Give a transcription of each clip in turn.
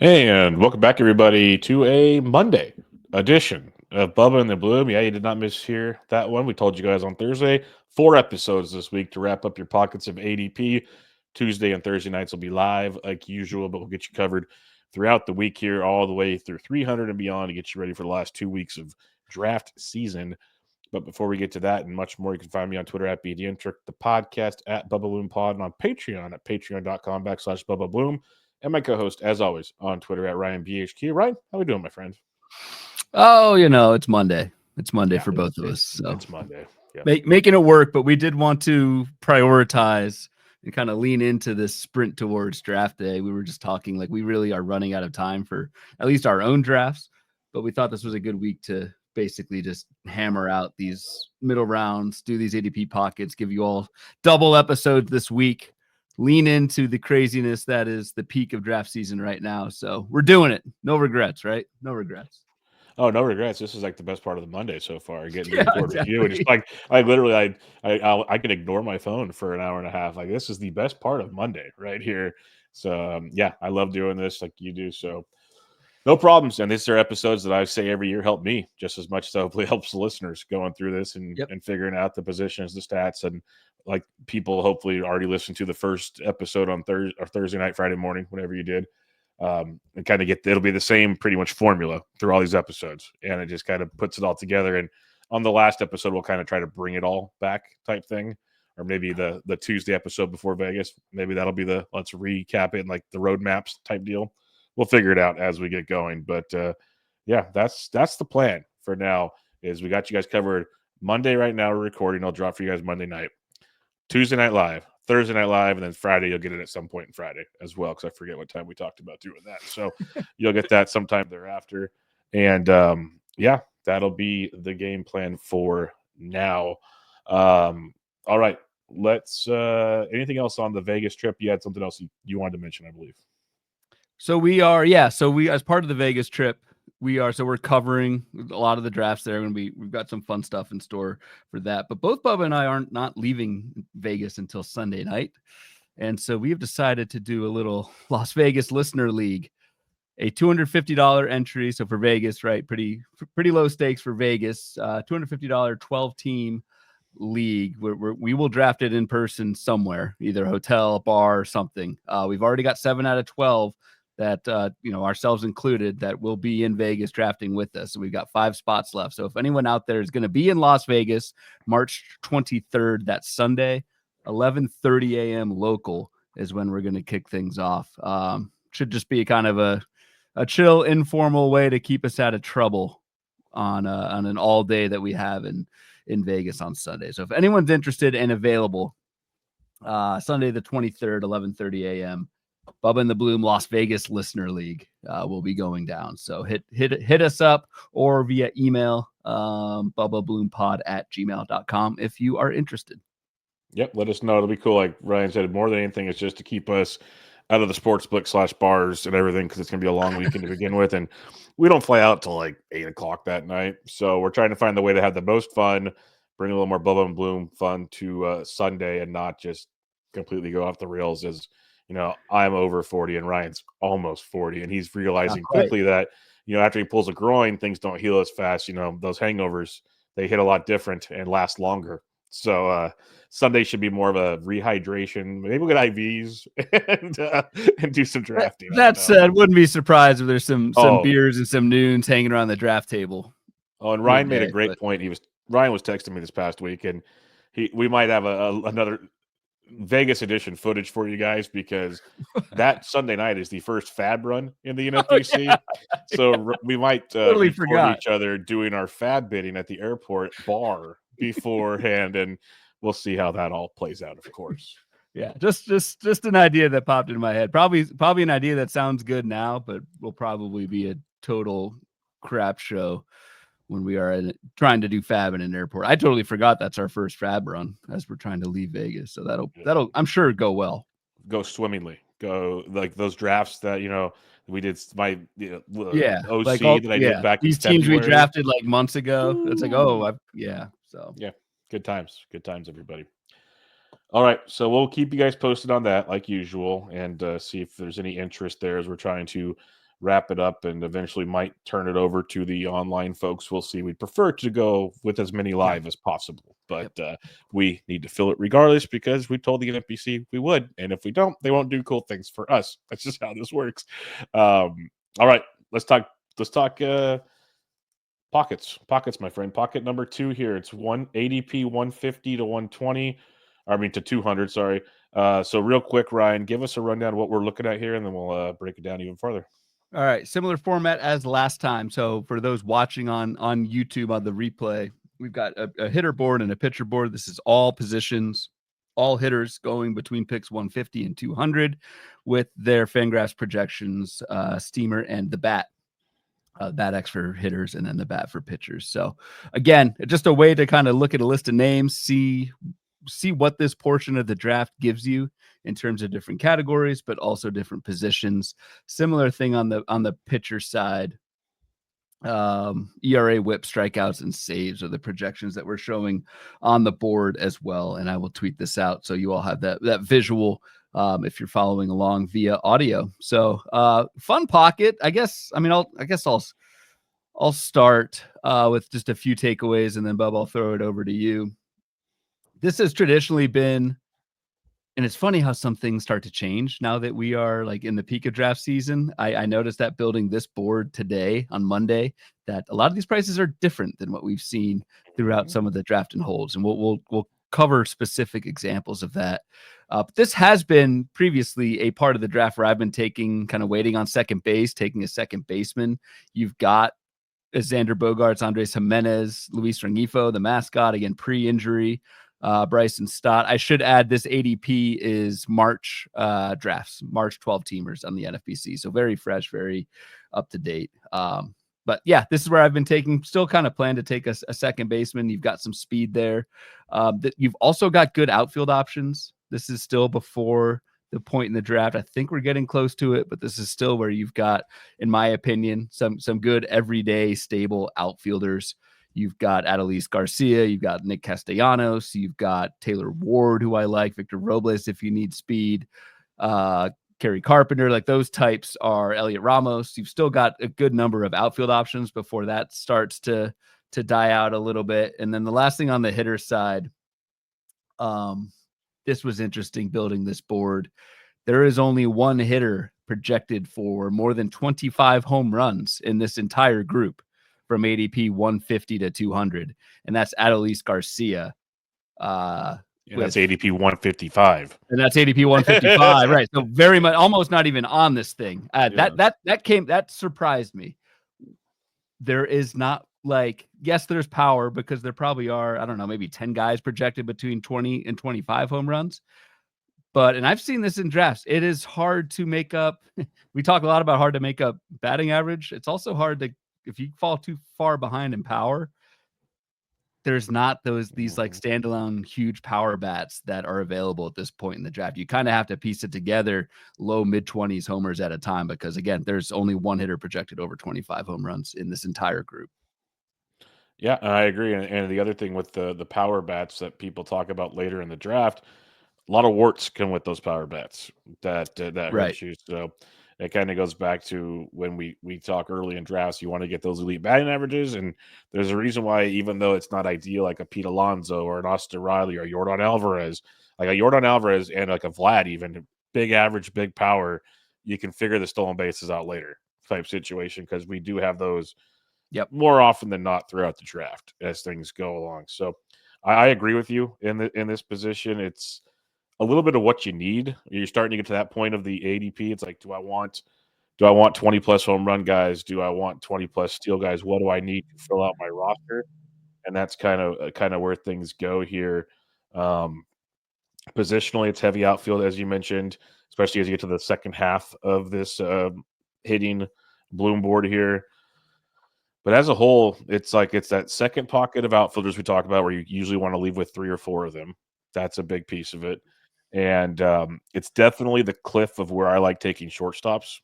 Hey, and welcome back, everybody, to a Monday edition of Bubba and the Bloom. Yeah, you did not mishear that one. We told you guys on Thursday. 4 episodes this week to wrap up your pockets of ADP. Tuesday and Thursday nights will be live like usual, but we'll get you covered throughout the week here, all the way through 300 and beyond to get you ready for the last 2 weeks of draft season. But before we get to that and much more, you can find me on Twitter at BDintric, the podcast at Bubba Bloom Pod, and on Patreon at patreon.com/Bubba Bloom. And my co-host, as always, on Twitter at RyanBHQ. Ryan, how we doing, my friend? Oh, it's Monday. It's Monday for both of us. So it's Monday. Yeah. Making it work, but we did want to prioritize and kind of lean into this sprint towards draft day. We were just talking like we really are running out of time for at least our own drafts, but we thought this was a good week to basically just hammer out these middle rounds, do these ADP pockets, give you all double episodes this week. Lean into the craziness that is the peak of draft season right now. So we're doing it. No regrets, right? No regrets. Oh, no regrets. This is like the best part of the Monday so far. Getting to record with you, and just like I literally, I can ignore my phone for an hour and a half. Like this is the best part of Monday right here. So yeah, I love doing this like you do. So no problems. And these are episodes that I say every year help me just as much as hopefully helps the listeners going through this and figuring out the positions, the stats, and like people hopefully already listened to the first episode on Thursday night, Friday morning, whenever you did. And kind of it'll be the same pretty much formula through all these episodes. And it just kind of puts it all together. And on the last episode, we'll kind of try to bring it all back type thing. Or maybe the Tuesday episode before Vegas, maybe that'll be the let's recap it and like the roadmaps type deal. We'll figure it out as we get going. But yeah, that's the plan for now. Is we got you guys covered Monday right now. We're recording. I'll drop for you guys Monday night, Tuesday night live, Thursday night live, and then Friday you'll get it at some point in Friday as well because I forget what time we talked about doing that. So you'll get that sometime thereafter. And yeah, that'll be the game plan for now. All right, let's. Anything else on the Vegas trip? You had something else you wanted to mention, I believe. So we as part of the Vegas trip, we're covering a lot of the drafts there. We've got some fun stuff in store for that. But both Bubba and I aren't not leaving Vegas until Sunday night. And so we have decided to do a little Las Vegas Listener League, a $250 entry. So for Vegas, right? Pretty low stakes for Vegas, $250 12-team league where we will draft it in person somewhere, either hotel, bar, or something. We've already got 7 out of 12 that ourselves included that will be in Vegas drafting with us. So we've got 5 spots left. So if anyone out there is going to be in Las Vegas, March 23rd, that Sunday, 11:30 a.m. local is when we're going to kick things off. Should just be kind of a chill, informal way to keep us out of trouble on an all day that we have in Vegas on Sunday. So if anyone's interested and available, Sunday the 23rd, 11:30 a.m., Bubba and the Bloom Las Vegas Listener League will be going down. So hit us up or via email, BubbaBloomPod@gmail.com if you are interested. Yep, let us know. It'll be cool. Like Ryan said, more than anything, it's just to keep us out of the sports book / bars and everything because it's going to be a long weekend to begin with. And we don't fly out till like 8 o'clock that night. So we're trying to find the way to have the most fun, bring a little more Bubba and Bloom fun to Sunday and not just completely go off the rails as, I'm over 40 and Ryan's almost 40. And he's realizing quickly that, after he pulls a groin, things don't heal as fast. Those hangovers, they hit a lot different and last longer. So Sunday should be more of a rehydration. Maybe we'll get IVs and do some drafting. That said, wouldn't be surprised if there's some beers and some noons hanging around the draft table. Oh, and Ryan made a great point. Ryan was texting me this past week, and we might have another Vegas edition footage for you guys because that Sunday night is the first fab run in the NFBC. Oh, yeah. So we might totally record each other doing our fab bidding at the airport bar beforehand, and we'll see how that all plays out, of course. Yeah, just an idea that popped into my head. Probably an idea that sounds good now, but will probably be a total crap show when we are trying to do fab in an airport. I totally forgot that's our first fab run as we're trying to leave Vegas. So that'll I'm sure go well. Go swimmingly. Go like those drafts that we did. My OC like that I did back. These in teams we drafted like months ago. It's like So yeah, good times, everybody. All right, so we'll keep you guys posted on that like usual, and see if there's any interest there as we're trying to wrap it up and eventually might turn it over to the online folks. We'll see. We'd prefer to go with as many live as possible, but we need to fill it regardless because we told the NFBC we would. And if we don't, they won't do cool things for us. That's just how this works. All right, let's talk pockets, my friend. Pocket number 2 here. It's ADP 150 to 120. I mean to 200, sorry. So real quick, Ryan, give us a rundown of what we're looking at here, and then we'll break it down even further. All right, similar format as last time. So for those watching on YouTube on the replay, we've got a hitter board and a pitcher board. This is all positions, all hitters going between picks 150 and 200 with their Fangraphs projections, steamer and the bat. Bat X for hitters and then the bat for pitchers. So again, just a way to kind of look at a list of names, see what this portion of the draft gives you in terms of different categories, but also different positions. Similar thing on the pitcher side. ERA, whip, strikeouts, and saves are the projections that we're showing on the board as well. And I will tweet this out so you all have that visual if you're following along via audio. So fun pocket, I guess. I mean, I'll start with just a few takeaways, and then Bub, I'll throw it over to you. This has traditionally been, and it's funny how some things start to change now that we are like in the peak of draft season. I noticed that building this board today on Monday, that a lot of these prices are different than what we've seen throughout some of the draft and holds, and we'll cover specific examples of that. But this has been previously a part of the draft where I've been kind of waiting on second base, taking a second baseman. You've got Xander Bogaerts, Andres Jimenez, Luis Rengifo, the mascot, again, pre-injury, Bryson Stott. I should add this ADP is March drafts, March 12 teamers on the NFBC. So very fresh, very up to date. But yeah, this is where I've been still kind of plan to take a second baseman. You've got some speed there. You've also got good outfield options. This is still before the point in the draft. I think we're getting close to it, but this is still where you've got, in my opinion, some good everyday stable outfielders. You've got Adolis Garcia, you've got Nick Castellanos, you've got Taylor Ward, who I like, Victor Robles if you need speed, Kerry Carpenter, like those types are Elliot Ramos. You've still got a good number of outfield options before that starts to die out a little bit. And then the last thing on the hitter side, this was interesting building this board. There is only one hitter projected for more than 25 home runs in this entire group from ADP 150 to 200, and that's Adolis Garcia. And that's ADP 155. And that's ADP 155, right? So very much, almost not even on this thing. That surprised me. There is not yes, there's power because there probably are, I don't know, maybe 10 guys projected between 20 and 25 home runs. And I've seen this in drafts. It is hard to make up. We talk a lot about hard to make up batting average. It's also hard to, if you fall too far behind in power, there's not these like standalone huge power bats that are available at this point in the draft. You kind of have to piece it together, low mid-20s homers at a time, because again, there's only one hitter projected over 25 home runs in this entire group. Yeah, I agree. And the other thing with the power bats that people talk about later in the draft, a lot of warts come with those power bats that hurt you. So it kind of goes back to when we talk early in drafts, you want to get those elite batting averages. And there's a reason why, even though it's not ideal, like a Pete Alonso or an Austin Riley or Yordan Alvarez, like a Yordan Alvarez and like a Vlad, even big average, big power, you can figure the stolen bases out later type situation, because we do have those more often than not throughout the draft as things go along. So I agree with you in this position. It's a little bit of what you need. You're starting to get to that point of the ADP. It's like, do I want 20 plus home run guys? Do I want 20 plus steal guys? What do I need to fill out my roster? And that's kind of where things go here. Positionally, it's heavy outfield, as you mentioned, especially as you get to the second half of this hitting bloom board here. But as a whole, it's that second pocket of outfielders we talk about where you usually want to leave with 3 or 4 of them. That's a big piece of it. And it's definitely the cliff of where I like taking shortstops.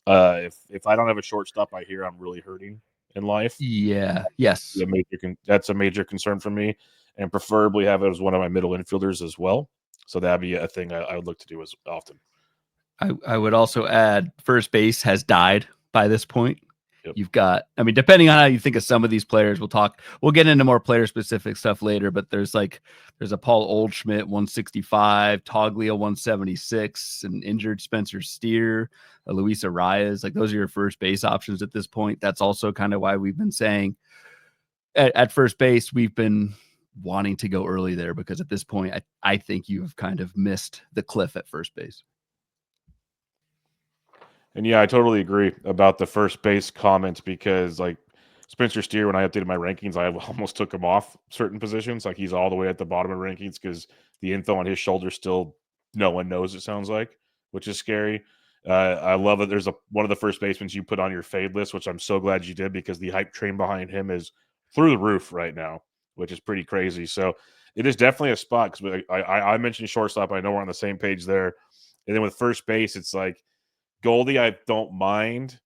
If I don't have a shortstop, I hear I'm really hurting in life. Yeah. Yes. That's a major concern for me, and preferably have it as one of my middle infielders as well. So that'd be a thing I would look to do as often. I would also add first base has died by this point. Yep. You've got, I mean, depending on how you think of some of these players, we'll get into more player specific stuff later, but there's a Paul Oldschmidt 165, Toglia 176, an injured Spencer Steer, a Luis Arias. Like, those are your first base options at this point. That's also kind of why we've been saying at first base, we've been wanting to go early there, because at this point, I think you've kind of missed the cliff at first base. And yeah, I totally agree about the first base comments, because like Spencer Steer, when I updated my rankings, I almost took him off certain positions. Like, he's all the way at the bottom of rankings because the info on his shoulder still no one knows, it sounds like, which is scary. I love that there's one of the first basemen you put on your fade list, which I'm so glad you did, because the hype train behind him is through the roof right now, which is pretty crazy. So it is definitely a spot, because I mentioned shortstop. I know we're on the same page there. And then with first base, it's like, Goldie, I don't mind.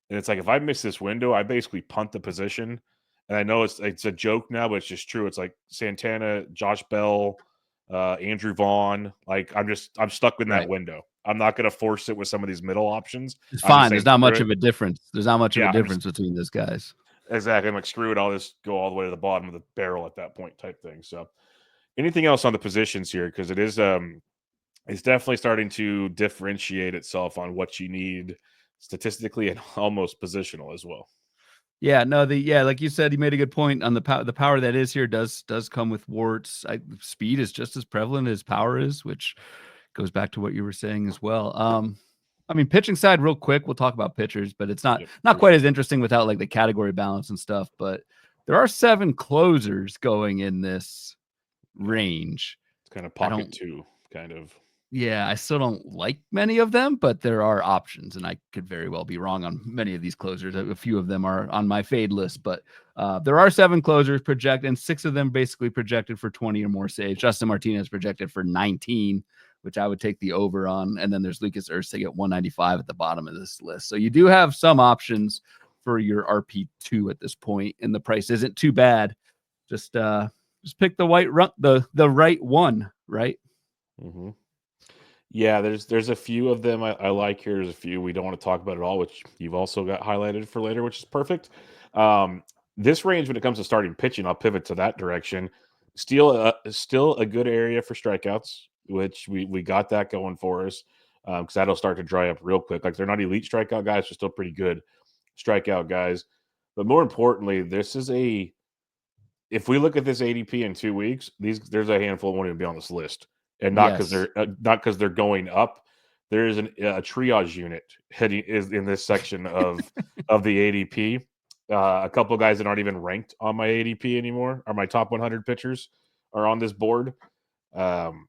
And it's like, if I miss this window, I basically punt the position. And I know it's a joke now, but it's just true. It's like Santana, Josh Bell, Andrew Vaughn. Like, I'm stuck in that window. I'm not going to force it with some of these middle options. It's fine. There's not much of a difference. There's not much of a difference between those guys. Exactly. I'm like, screw it. I'll just go all the way to the bottom of the barrel at that point, type thing. So anything else on the positions here? Because it is it's definitely starting to differentiate itself on what you need statistically and almost positional as well. Yeah, no, like you said, you made a good point on the power that is here does come with warts. Speed is just as prevalent as power is, which goes back to what you were saying as well. I mean, pitching side, real quick, we'll talk about pitchers, but it's not quite as interesting without like the category balance and stuff. But there are 7 closers going in this range. It's kind of pocket 2, kind of. Yeah, I still don't like many of them, but there are options, and I could very well be wrong on many of these closers. A few of them are on my fade list, but there are 7 closers projected, and 6 of them basically projected for 20 or more saves. Justin Martinez projected for 19, which I would take the over on, and then there's Lucas Erceg at 195 at the bottom of this list. So you do have some options for your RP2 at this point, and the price isn't too bad. Just pick the right one, right? Mm-hmm. Yeah, there's a few of them I like here. There's a few we don't want to talk about at all, which you've also got highlighted for later, which is perfect. This range, when it comes to starting pitching, I'll pivot to that direction. Still a good area for strikeouts, which we got that going for us, because that'll start to dry up real quick. Like, they're not elite strikeout guys, they're still pretty good strikeout guys. But more importantly, if we look at this ADP in 2 weeks, there's a handful that won't even be on this list. And not because they're going up. There is a triage unit is in this section of the ADP. A couple of guys that aren't even ranked on my ADP anymore, are my top 100 pitchers, are on this board. And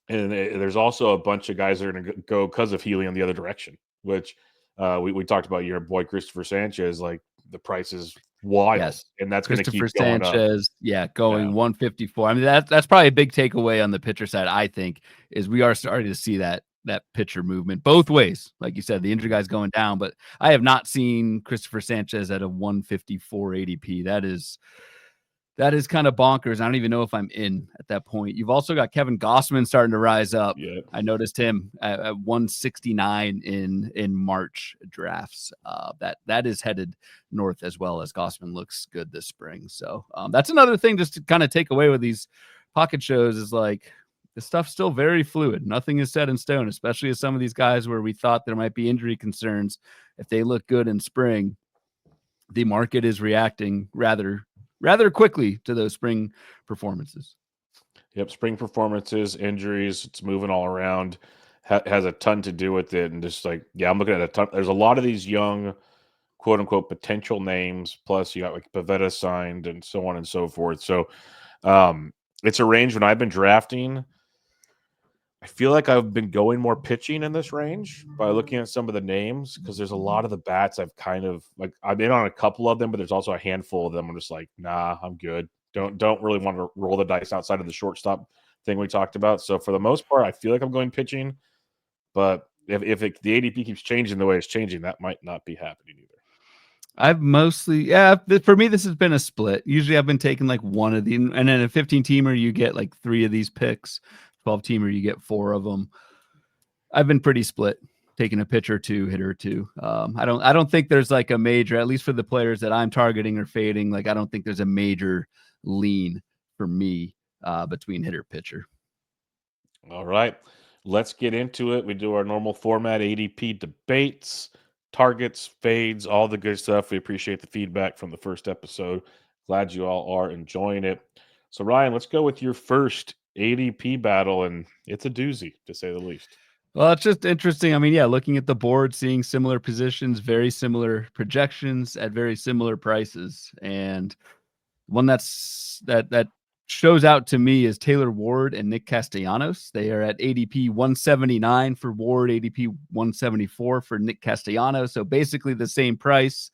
there's also a bunch of guys that are going to go because of helium the other direction, which we talked about. Your boy Christopher Sanchez, like, the price is wild, and that's going to keep going Sanchez, up. Going 154. I mean, that's probably a big takeaway on the pitcher side. I think is we are starting to see that pitcher movement both ways. Like you said, the injury guy's going down, but I have not seen Christopher Sanchez at a 154 ADP. That is kind of bonkers. I don't even know if I'm in at that point. You've also got Kevin Gausman starting to rise up. Yeah. I noticed him at 169 in March drafts. That is headed north as well, as Gausman looks good this spring. So that's another thing just to kind of take away with these pocket shows is like the stuff's still very fluid. Nothing is set in stone, especially as some of these guys where we thought there might be injury concerns. If they look good in spring, the market is reacting rather quickly to those spring performances. Yep, spring performances, injuries, it's moving all around, has a ton to do with it. And just like, I'm looking at a ton. There's a lot of these young, quote unquote, potential names. Plus, you got like Pavetta signed and so on and so forth. So it's a range. When I've been drafting, I feel like I've been going more pitching in this range by looking at some of the names, because there's a lot of the bats I've kind of like, I've been on a couple of them, but there's also a handful of them I'm just like, nah, I'm good. Don't really want to roll the dice outside of the shortstop thing we talked about. So for the most part, I feel like I'm going pitching, but if the ADP keeps changing the way it's changing, that might not be happening either. I've mostly, for me, this has been a split. Usually I've been taking like one of these, and then a 15-teamer, you get like 3 of these picks. 12-teamer, you get 4 of them. I've been pretty split. taking a pitch or two, hitter or two. I don't think there's like a major, at least for the players that I'm targeting or fading. Like I don't think there's a major lean for me between hitter pitcher. All right, let's get into it. We do our normal format: ADP debates, targets, fades, all the good stuff. We appreciate the feedback from the first episode. Glad you all are enjoying it. So Ryan, let's go with your first ADP battle, and it's a doozy to say the least. Well, it's just interesting. I mean, yeah, looking at the board, seeing similar positions, very similar projections at very similar prices. And one that shows out to me is Taylor Ward and Nick Castellanos. They are at ADP 179 for Ward, ADP 174 for Nick Castellanos. So basically the same price.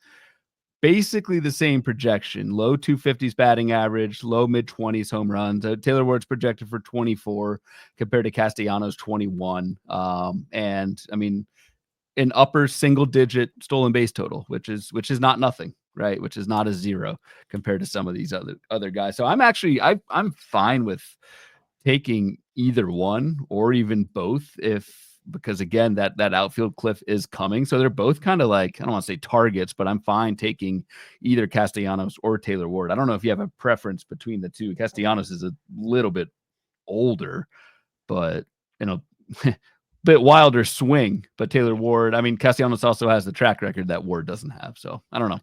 Basically the same projection, low 250s batting average, low mid 20s home runs. Taylor Ward's projected for 24 compared to Castellanos 21. And I mean, an upper single digit stolen base total, which is not nothing, right? Which is not a zero compared to some of these other guys. So I'm fine with taking either one or even both because again, that outfield cliff is coming. So they're both kind of like, I don't want to say targets, but I'm fine taking either Castellanos or Taylor Ward. I don't know if you have a preference between the two. Castellanos is a little bit older, but bit wilder swing. But Taylor Ward, I mean, Castellanos also has the track record that Ward doesn't have. So I don't know.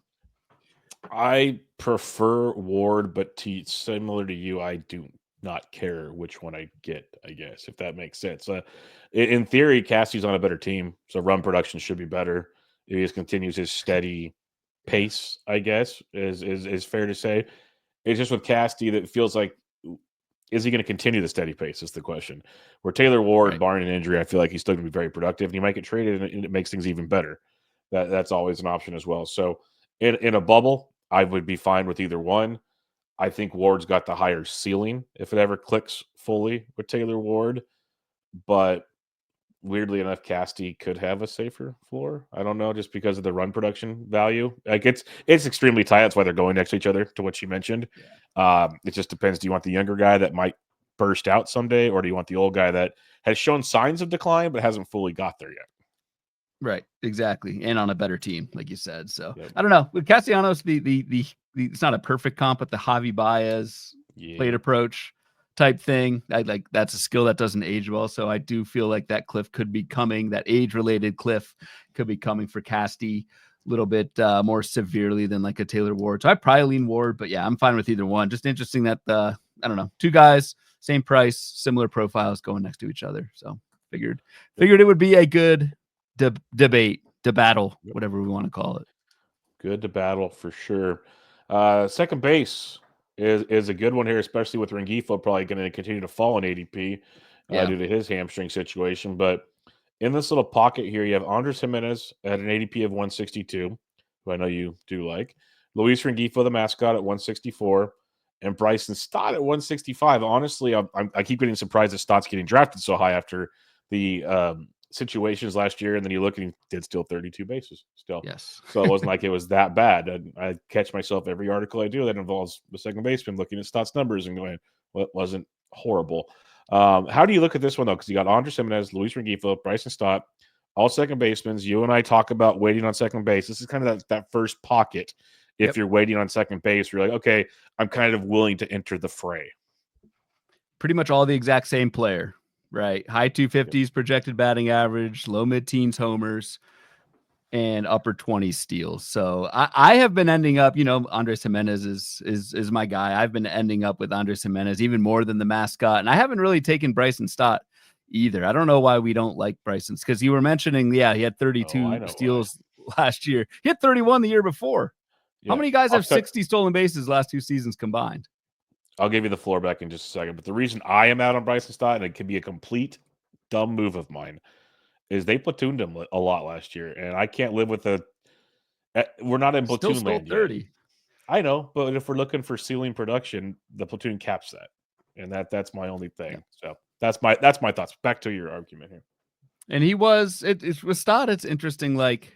I prefer Ward, but similar to you, I do not care which one I get, I guess, if that makes sense. In theory, Cassie's on a better team, so run production should be better. If he just continues his steady pace, I guess, is fair to say. It's just with Cassie that it feels like, is he going to continue the steady pace is the question. Where Taylor Ward, barring an injury, I feel like he's still going to be very productive, and he might get traded, and it makes things even better. That's always an option as well. So in a bubble, I would be fine with either one. I think Ward's got the higher ceiling if it ever clicks fully with Taylor Ward. But weirdly enough, Casty could have a safer floor. I don't know, just because of the run production value. Like it's extremely tight. That's why they're going next to each other, to what you mentioned. Yeah. It just depends. Do you want the younger guy that might burst out someday, or do you want the old guy that has shown signs of decline but hasn't fully got there yet? Right, exactly, and on a better team, like you said. So I don't know. With Castellanos, the it's not a perfect comp, but the Javi Baez plate approach type thing, that's a skill that doesn't age well. So I do feel like that cliff could be coming. That age-related cliff could be coming for Casty a little bit more severely than like a Taylor Ward. So I probably lean Ward, but yeah, I'm fine with either one. Just interesting that I don't know, two guys, same price, similar profiles going next to each other. So figured it would be a good debate, battle, whatever we want to call it. Good to battle for sure. Second base is a good one here, especially with Rengifo probably going to continue to fall in ADP due to his hamstring situation. But in this little pocket here, you have Andres Jimenez at an ADP of 162, who I know you do like. Luis Rengifo, the mascot, at 164. And Bryson Stott at 165. Honestly, I keep getting surprised that Stott's getting drafted so high after the situations last year, and then you look and he did still 32 bases still. Yes. So it wasn't like it was that bad. I catch myself every article I do that involves the second baseman looking at Stott's numbers and going, well, it wasn't horrible. How do you look at this one, though? Because you got Andres Jimenez, Luis Rengifo, Bryson Stott, all second basemen. You and I talk about waiting on second base. This is kind of that first pocket. If you're waiting on second base, you're like, okay, I'm kind of willing to enter the fray. Pretty much all the exact same player. Right. High 250s projected batting average, low mid-teens homers, and upper 20s steals. So I have been ending up, Andres Jimenez is my guy. I've been ending up with Andres Jimenez even more than the mascot. And I haven't really taken Bryson Stott either. I don't know why we don't like Bryson's, because you were mentioning, he had 32 steals last year. He had 31 the year before. How many guys have 60 stolen bases last two seasons combined? I'll give you the floor back in just a second. But the reason I am out on Bryson Stott, and it can be a complete dumb move of mine, is they platooned him a lot last year. And I can't live with we're not in platoon land 30. Yet. I know, but if we're looking for ceiling production, the platoon caps that. And that's my only thing. Yeah. So that's my thoughts. Back to your argument here. And he was, with Stott, it's interesting. Like,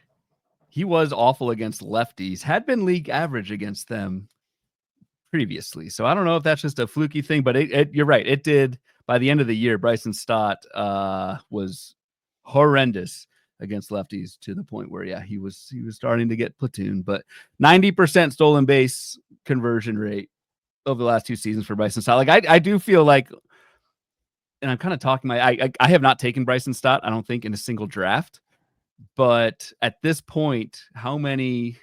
he was awful against lefties, had been league average against them previously. So I don't know if that's just a fluky thing, but you're right. It did. By the end of the year, Bryson Stott was horrendous against lefties to the point where, he was starting to get platooned. But 90% stolen base conversion rate over the last 2 seasons for Bryson Stott. Like I do feel like, and I'm kind of talking I have not taken Bryson Stott, I don't think, in a single draft. But at this point, how many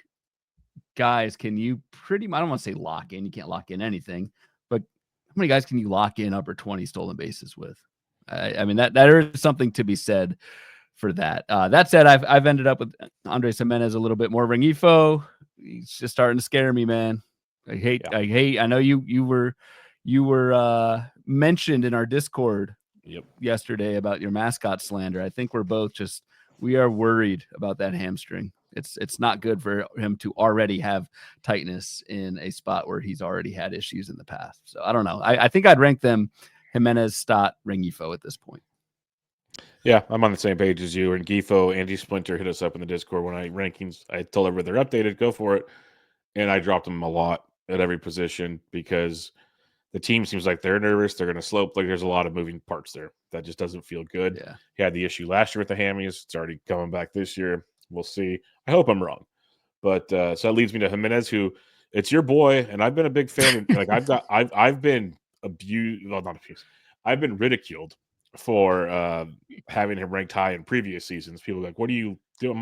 guys can you I don't want to say lock in. You can't lock in anything, but how many guys can you lock in upper 20 stolen bases with? I mean, that there is something to be said for that. That said, I've ended up with Andres Jimenez a little bit more. Rengifo, he's just starting to scare me, man. I know you were mentioned in our Discord yesterday about your mascot slander. I think we're both we are worried about that hamstring. It's not good for him to already have tightness in a spot where he's already had issues in the past. So I don't know. I think I'd rank them Jimenez, Stott, Rengifo at this point. Yeah, I'm on the same page as you. And Gifo, Andy Splinter hit us up in the Discord when I rankings. I told everybody they're updated, go for it. And I dropped them a lot at every position because the team seems like they're nervous. They're going to slope. Like there's a lot of moving parts there. That just doesn't feel good. Yeah. He had the issue last year with the hammies. It's already coming back this year. We'll see. I hope I'm wrong. But so that leads me to Jimenez, who it's your boy, and I've been a big fan. Like I've been abused. Well, not abused. I've been ridiculed for having him ranked high in previous seasons. People are like, what do you do?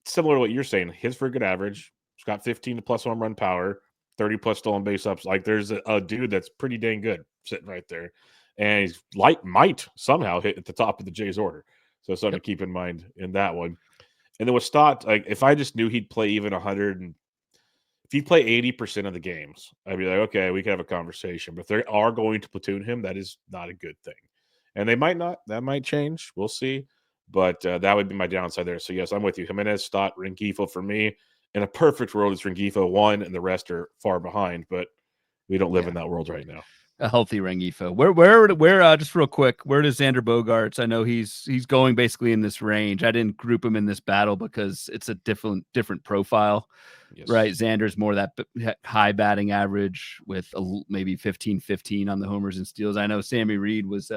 Similar to what you're saying. Hits for a good average. He's got 15 plus home run power, 30 plus stolen base ups. Like there's a dude that's pretty dang good sitting right there, and he's might somehow hit at the top of the Jays order. So something to keep in mind in that one. And then with Stott, like if I just knew he'd play even 100, and if he'd play 80% of the games, I'd be like, okay, we could have a conversation. But if they are going to platoon him, that is not a good thing. And they might not. That might change. We'll see. But that would be my downside there. So yes, I'm with you. Jimenez, Stott, Rengifo for me. In a perfect world, it's Rengifo 1, and the rest are far behind. But we don't live in that world right now. A healthy Rengifo. Where just real quick, where does Xander Bogaerts? I know he's going basically in this range. I didn't group him in this battle because it's a different profile, right? Xander's more that high batting average with maybe 15-15 on the homers and steals. I know Sammy Reed was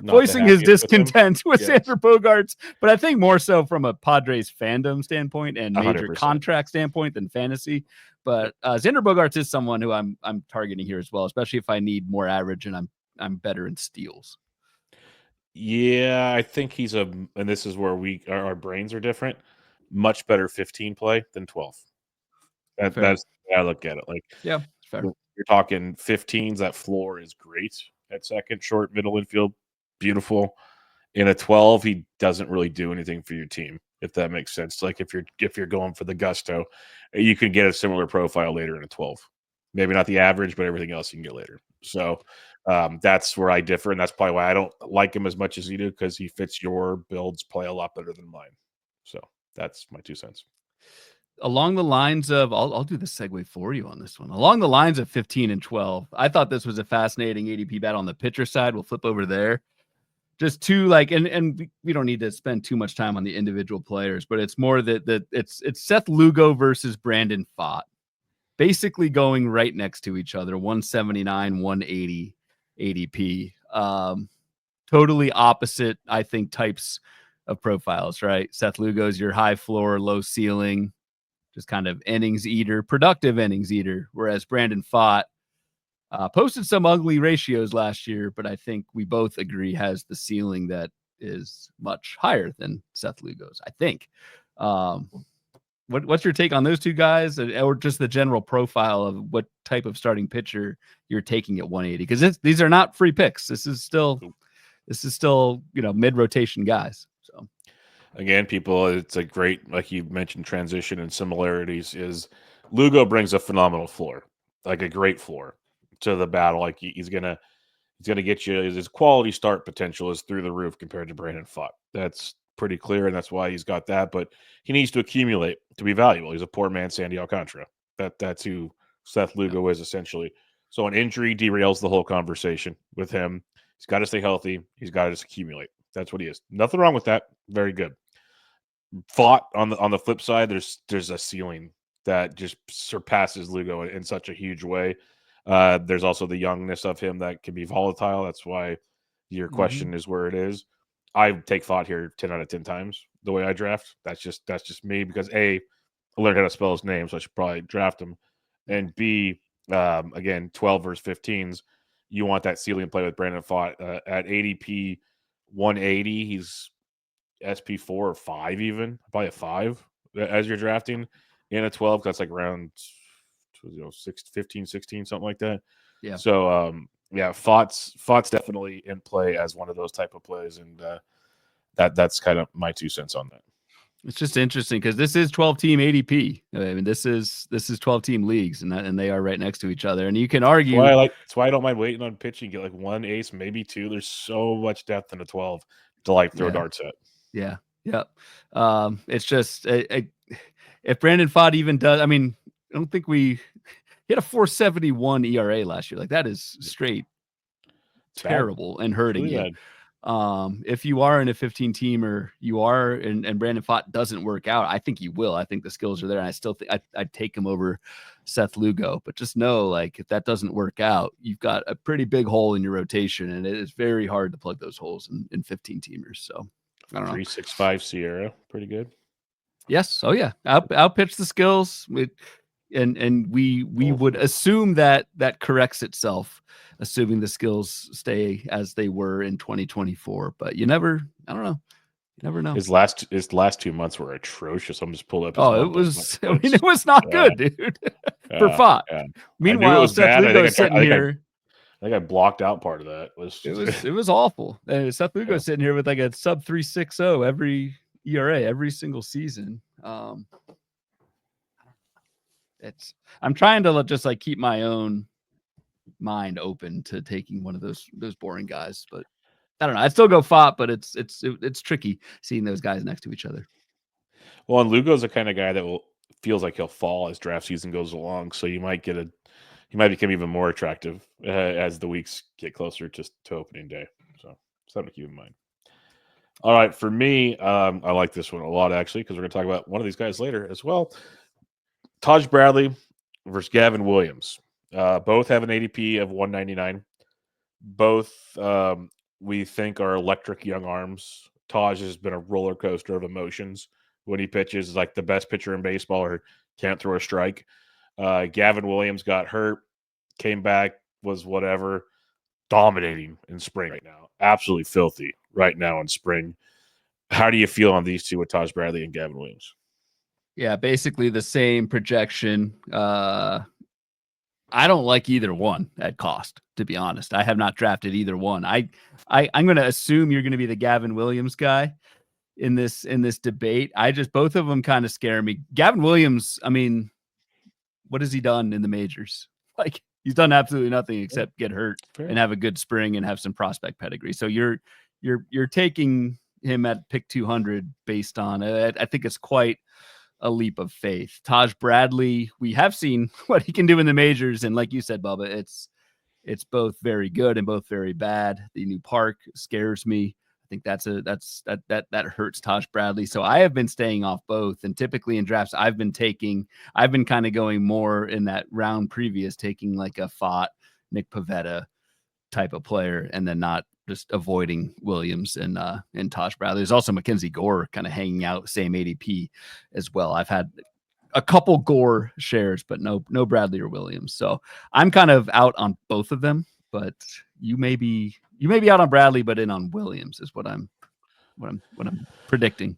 voicing his discontent with Xander Bogaerts, but I think more so from a Padres fandom standpoint and major 100%. Contract standpoint than fantasy. But Xander Bogaerts is someone who I'm targeting here as well, especially if I need more average and I'm better in steals. Yeah, I think he's and this is where our brains are different. Much better 15 play than 12. That's the way I look at it. Like, yeah, fair. You're talking 15s. That floor is great at second, short, middle infield, beautiful. In a 12, he doesn't really do anything for your team, if that makes sense. Like if you're going for the gusto, you can get a similar profile later in a 12. Maybe not the average, but everything else you can get later. So that's where I differ, and that's probably why I don't like him as much as you do, because he fits your build's play a lot better than mine. So that's my 2 cents. Along the lines of, I'll do the segue for you on this one. Along the lines of 15 and 12, I thought this was a fascinating ADP battle on the pitcher side. We'll flip over there. Just two, like, and we don't need to spend too much time on the individual players, but it's more that it's Seth Lugo versus Brandon Pfaadt, basically going right next to each other, 179, 180 ADP. Totally opposite, I think, types of profiles, right? Seth Lugo's your high floor, low ceiling, just kind of innings eater, productive innings eater, whereas Brandon Pfaadt posted some ugly ratios last year, but I think we both agree has the ceiling that is much higher than Seth Lugo's, I think. What's your take on those two guys, or just the general profile of what type of starting pitcher you're taking at 180? Because these are not free picks. This is still mid-rotation guys. So again, people, it's a great, like you mentioned, transition and similarities. Is Lugo brings a phenomenal floor, like a great floor to the battle. Like he's gonna get you. His quality start potential is through the roof compared to Brandon Pfaadt. That's pretty clear, and that's why he's got that. But he needs to accumulate to be valuable. He's a poor man, Sandy Alcantara. That's who Seth Lugo is essentially. So an injury derails the whole conversation with him. He's got to stay healthy. He's got to just accumulate. That's what he is. Nothing wrong with that. Very good. Pfaadt on the flip side, there's a ceiling that just surpasses Lugo in such a huge way. There's also the youngness of him that can be volatile. That's why your question is where it is. I take thought here 10 out of 10 times the way I draft. That's just me because A, I learned how to spell his name, so I should probably draft him. And B, again, 12 versus 15s, you want that ceiling play with Brandon Fott at ADP 180. He's SP4 or 5 even, probably a 5 as you're drafting in a 12. That's like around 15, 16, something like that. Yeah. So yeah, Fott's definitely in play as one of those type of plays, and that's kind of my 2 cents on that. It's just interesting because this is 12-team ADP. I mean, this is 12-team leagues, and they are right next to each other. And you can argue. That's why I don't mind waiting on pitching. Get like 1 ace, maybe 2. There's so much depth in a 12 to like throw darts at. Yeah. Yep. It's just if Brandon Fott even does. I mean, I don't think he had a 4.71 ERA last year. Like that is straight terrible and hurting you. If you are in a 15-teamer, you are, and Brandon Fott doesn't work out, I think you will. I think the skills are there, and I still think I'd take him over Seth Lugo. But just know, like, if that doesn't work out, you've got a pretty big hole in your rotation, and it is very hard to plug those holes in 15-teamers. So I don't know. 3.65 Sierra, pretty good. Yes. Oh yeah. Out pitch the skills. And we would assume that corrects itself, assuming the skills stay as they were in 2024. But I don't know. You never know. His last 2 months were atrocious. I'm just pulling up. It was. I mean, it was not good, dude. For Fott. Yeah. Meanwhile, Seth Lugo sitting here. I think I blocked out part of that. It was awful. And Seth Lugo sitting here with like a sub 3.60 every ERA every single season. I'm trying to just like keep my own mind open to taking one of those boring guys, but I don't know. I'd still go Fott, but it's tricky seeing those guys next to each other. Well, and Lugo's the kind of guy that feels like he'll fall as draft season goes along, so he might become even more attractive as the weeks get closer to opening day. So something to keep in mind. All right, for me, I like this one a lot actually because we're going to talk about one of these guys later as well. Taj Bradley versus Gavin Williams. Both have an ADP of 199. Both we think are electric young arms. Taj has been a roller coaster of emotions when he pitches. He's like the best pitcher in baseball or can't throw a strike. Gavin Williams got hurt, came back, was whatever, dominating in spring right now. Absolutely filthy right now in spring. How do you feel on these two with Taj Bradley and Gavin Williams? Yeah, basically the same projection. I don't like either one at cost, to be honest. I have not drafted either one. I'm going to assume you're going to be the Gavin Williams guy in this debate. Both of them kind of scare me. Gavin Williams, I mean, what has he done in the majors? Like he's done absolutely nothing except get hurt and have a good spring and have some prospect pedigree. So you're taking him at pick 200 based on it. I think it's quite a leap of faith. Taj Bradley, we have seen what he can do in the majors, and like you said, Bubba, it's both very good and both very bad. The new park scares me. I think that hurts Taj Bradley. So I have been staying off both, and typically in drafts I've been kind of going more in that round previous, taking like a Fott, Nick Pivetta type of player, and then not just avoiding Williams and Taj Bradley. There's also Mackenzie Gore kind of hanging out, same ADP as well. I've had a couple Gore shares, but no Bradley or Williams. So I'm kind of out on both of them, but you may be out on Bradley, but in on Williams is what I'm predicting.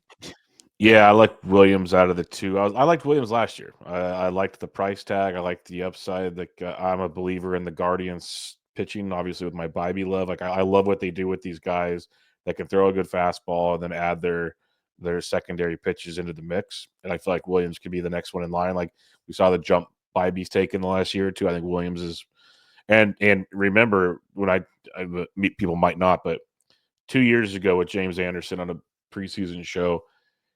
Yeah, I like Williams out of the two. I liked Williams last year. I liked the price tag. I liked the upside. I'm a believer in the Guardians pitching, obviously with my Bibby love. Like I love what they do with these guys that can throw a good fastball and then add their secondary pitches into the mix. And I feel like Williams could be the next one in line. Like we saw the jump Bibby's taken the last year or two. I think Williams is. And remember when I meet people might not, but 2 years ago with James Anderson on a preseason show,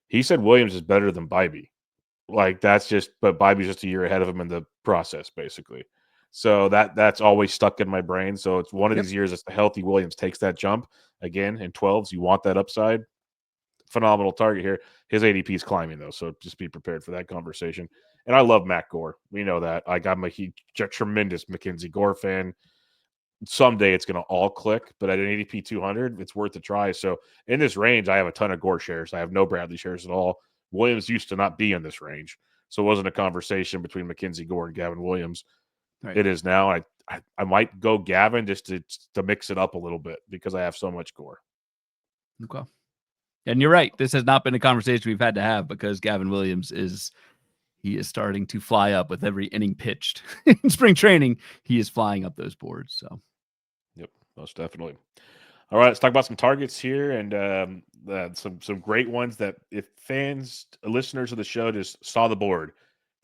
he said Williams is better than Bibby. Like but Bibby's just a year ahead of him in the process, basically. So that's always stuck in my brain. So it's one of these years that the healthy Williams takes that jump again in 12s. You want that upside. Phenomenal target here. His ADP is climbing though, so just be prepared for that conversation. And I love Matt Gore. We know that. I'm a tremendous Mackenzie Gore fan. someday it's going to all click, but at an ADP 200, it's worth a try. So in this range, I have a ton of Gore shares. I have no Bradley shares at all. Williams used to not be in this range, so it wasn't a conversation between Mackenzie Gore and Gavin Williams. Right. It is now. I might go Gavin just to mix it up a little bit because I have so much Gore. Okay. And you're right. This has not been a conversation we've had to have because Gavin Williams is starting to fly up with every inning pitched in spring training. He is flying up those boards. So, yep, most definitely. All right, let's talk about some targets here and some great ones that if fans, listeners of the show just saw the board,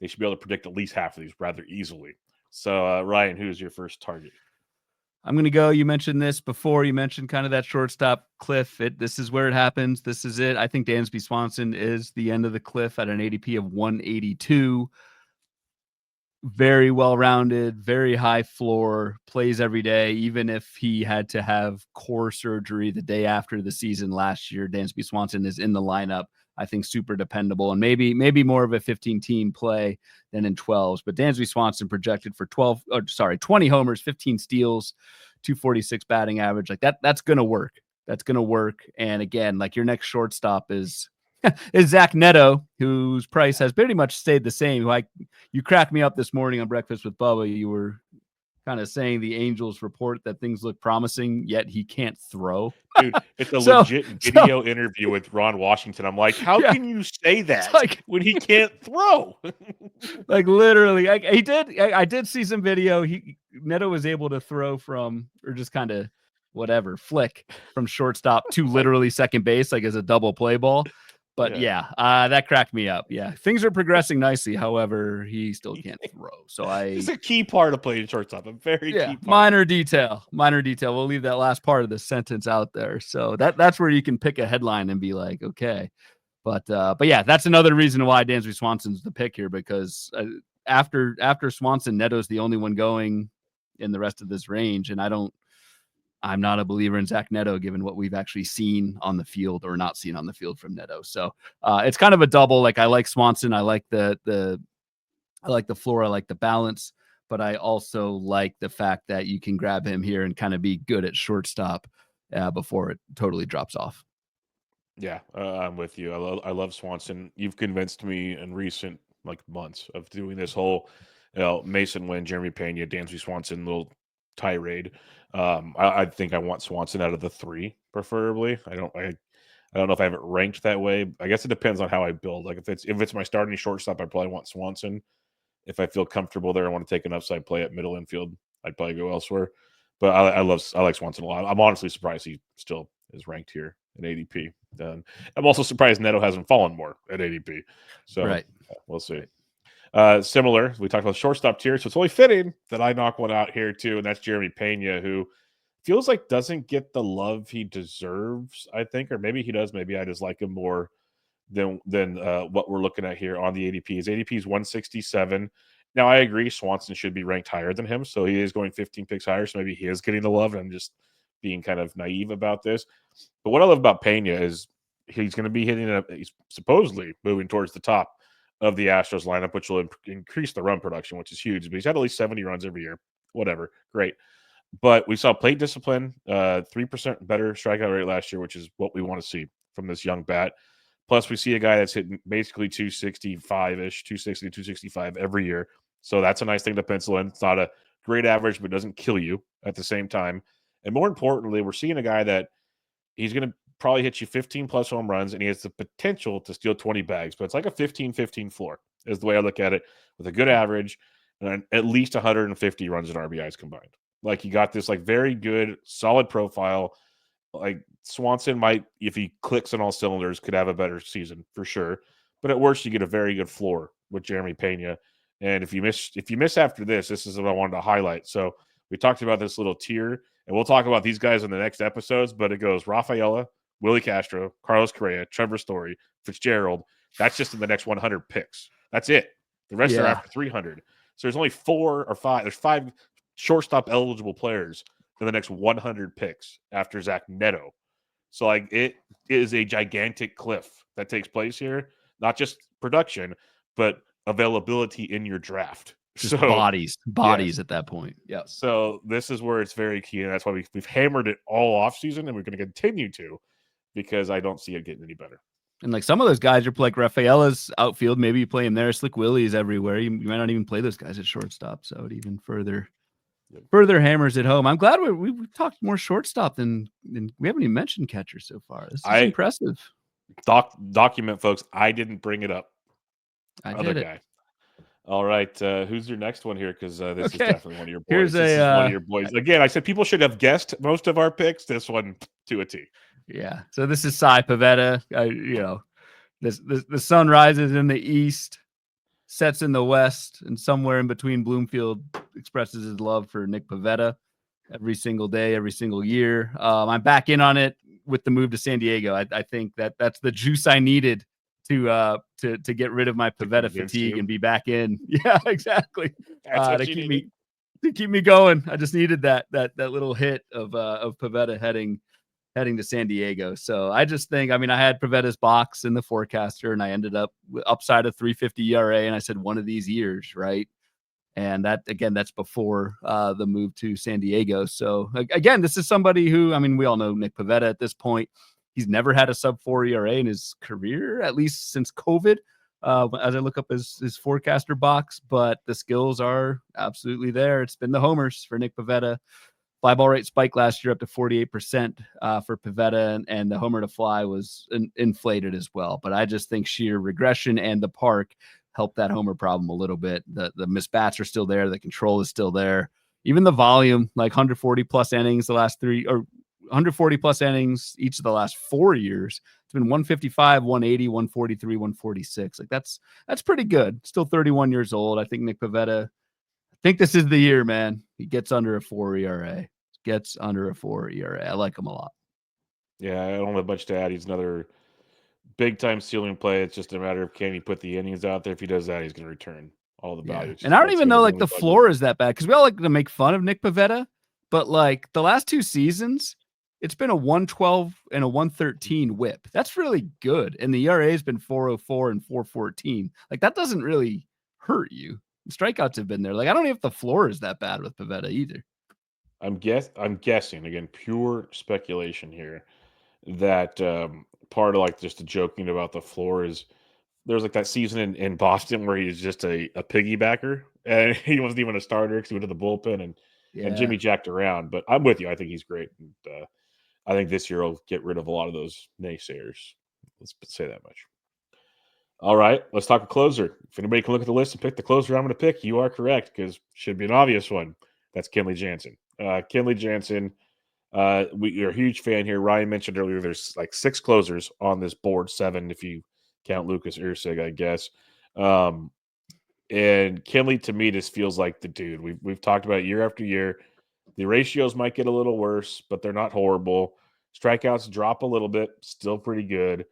they should be able to predict at least half of these rather easily. So, Ryan, who's your first target? I'm going to go. You mentioned this before. You mentioned kind of that shortstop cliff. This is where it happens. This is it. I think Dansby Swanson is the end of the cliff at an ADP of 182. Very well-rounded, very high floor, plays every day. Even if he had to have core surgery the day after the season last year, Dansby Swanson is in the lineup. I think super dependable and maybe more of a 15-team play than in 12s. But Dansby Swanson projected for 20 homers, 15 steals, 246 batting average. Like that's going to work. That's going to work. And again, like your next shortstop is Zach Neto, whose price has pretty much stayed the same. Like you cracked me up this morning on Breakfast with Bubba. You were kind of saying the Angels report that things look promising, yet he can't throw. Dude, it's a legit video interview with Ron Washington. I'm like, how can you say that when he can't throw? Like literally, I did see some video. Neto was able to throw from, or just kind of whatever, flick from shortstop to literally second base, like as a double play ball. But that cracked me up. Yeah, things are progressing nicely. However, he still can't throw. So it's a key part of playing shortstop. A very key part. Minor detail. We'll leave that last part of the sentence out there. So that's where you can pick a headline and be like, okay. But yeah, that's another reason why Dansby Swanson's the pick here, because after Swanson, Neto's the only one going in the rest of this range, and I'm not a believer in Zach Neto, given what we've actually seen on the field or not seen on the field from Neto. So it's kind of a double. Like I like Swanson, I like the floor, I like the balance, but I also like the fact that you can grab him here and kind of be good at shortstop before it totally drops off. Yeah, I'm with you. I love Swanson. You've convinced me in recent months of doing this whole, Mason Wynn, Jeremy Pena, Dansby Swanson little tirade. I think I want Swanson out of the three, preferably. I don't know if I have it ranked that way. I guess it depends on how I build. Like if it's my starting shortstop, I probably want Swanson. If I feel comfortable there, I want to take an upside play at middle infield, I'd probably go elsewhere. But I like Swanson a lot. I'm honestly surprised he still is ranked here in ADP. I'm also surprised Neto hasn't fallen more at ADP. So we'll see. Similar, we talked about shortstop tier, so it's only fitting that I knock one out here too, and that's Jeremy Pena, who feels like doesn't get the love he deserves, I think, or maybe he does. Maybe I just like him more than what we're looking at here on the ADP. His ADP is 167. Now, I agree Swanson should be ranked higher than him, so he is going 15 picks higher, so maybe he is getting the love, and I'm just being kind of naive about this. But what I love about Pena is he's going to be he's supposedly moving towards the top of the Astros lineup, which will increase the run production, which is huge. But he's had at least 70 runs every year. Whatever. Great. But we saw plate discipline, 3% better strikeout rate last year, which is what we want to see from this young bat. Plus, we see a guy that's hitting basically 265-ish, 260, 265 every year. So that's a nice thing to pencil in. It's not a great average, but doesn't kill you at the same time. And more importantly, we're seeing a guy that he's going to probably hit you 15-plus home runs, and he has the potential to steal 20 bags. But it's like a 15-15 floor is the way I look at it, with a good average and at least 150 runs and RBIs combined. Like, you got this very good, solid profile. Like, Swanson might, if he clicks on all cylinders, could have a better season for sure. But at worst, you get a very good floor with Jeremy Pena. And if you miss after this is what I wanted to highlight. So we talked about this little tier, and we'll talk about these guys in the next episodes. But it goes Rafaela, Willie Castro, Carlos Correa, Trevor Story, Fitzgerald. That's just in the next 100 picks. That's it. The rest are after 300. So there's only 4 or 5. There's 5 shortstop eligible players in the next 100 picks after Zach Neto. So it is a gigantic cliff that takes place here. Not just production, but availability in your draft, Just bodies at that point. Yeah. So this is where it's very key, and that's why we've hammered it all offseason, and we're going to continue to, because I don't see it getting any better. And like some of those guys are like Rafaela's outfield. Maybe you play him there. Slick Willie's everywhere. You might not even play those guys at shortstop. So it even further hammers at home. I'm glad we've talked more shortstop than we haven't even mentioned catcher so far. This is impressive. Document, folks. I didn't bring it up. Other guy. All right, who's your next one here? Because this is definitely one of your boys. This is one of your boys. Again, I said people should have guessed most of our picks. This one to a T. Yeah. So this is Cy Pivetta. The sun rises in the east, sets in the west, and somewhere in between, Bloomfield expresses his love for Nick Pivetta every single day, every single year. I'm back in on it with the move to San Diego. I think that's the juice I needed to get rid of my Pivetta fatigue and be back in. Yeah, exactly. To keep me going. I just needed that little hit of Pivetta heading to San Diego. So I just think, I had Pivetta's box in the forecaster, and I ended up with upside of 3.50 ERA, and I said one of these years, right? And that's before the move to San Diego. So again, this is somebody who, we all know Nick Pivetta at this point. He's never had a sub-4 ERA in his career, at least since COVID, as I look up his forecaster box, but the skills are absolutely there. It's been the homers for Nick Pivetta. Fly ball rate spiked last year up to 48% for Pivetta, and the homer to fly was inflated as well. But I just think sheer regression and the park helped that homer problem a little bit. The missed bats are still there. The control is still there. Even the volume, like 140 plus innings the last 140 plus innings each of the last 4 years. It's been 155, 180, 143, 146. Like that's pretty good. Still 31 years old. I think Nick Pivetta, I think this is the year, man. He gets under a 4 ERA. I like him a lot. Yeah, I don't have much to add. He's another big-time ceiling play. It's just a matter of can he put the innings out there. If he does that, he's going to return all the value. And I don't even know the floor is that bad, because we all like to make fun of Nick Pivetta, but like the last 2 seasons, it's been a 112 and a 113 whip. That's really good. And the ERA has been 404 and 414. Like that doesn't really hurt you. The strikeouts have been there. Like I don't know if the floor is that bad with Pivetta either. I'm guessing, again, pure speculation here, that part of like just the joking about the floor is there's like that season in Boston where he's just a piggybacker, and he wasn't even a starter because he went to the bullpen and Jimmy jacked around. But I'm with you. I think he's great. And, I think this year will get rid of a lot of those naysayers. Let's say that much. All right, let's talk a closer. If anybody can look at the list and pick the closer I'm going to pick, you are correct, because should be an obvious one. That's Kenley Jansen. Kenley Jansen, we are a huge fan here. Ryan mentioned earlier there's like 6 closers on this board, 7 if you count Lucas Ursig, I guess. And Kenley, to me, just feels like the dude. We've talked about it year after year. The ratios might get a little worse, but they're not horrible. Strikeouts drop a little bit, still pretty good.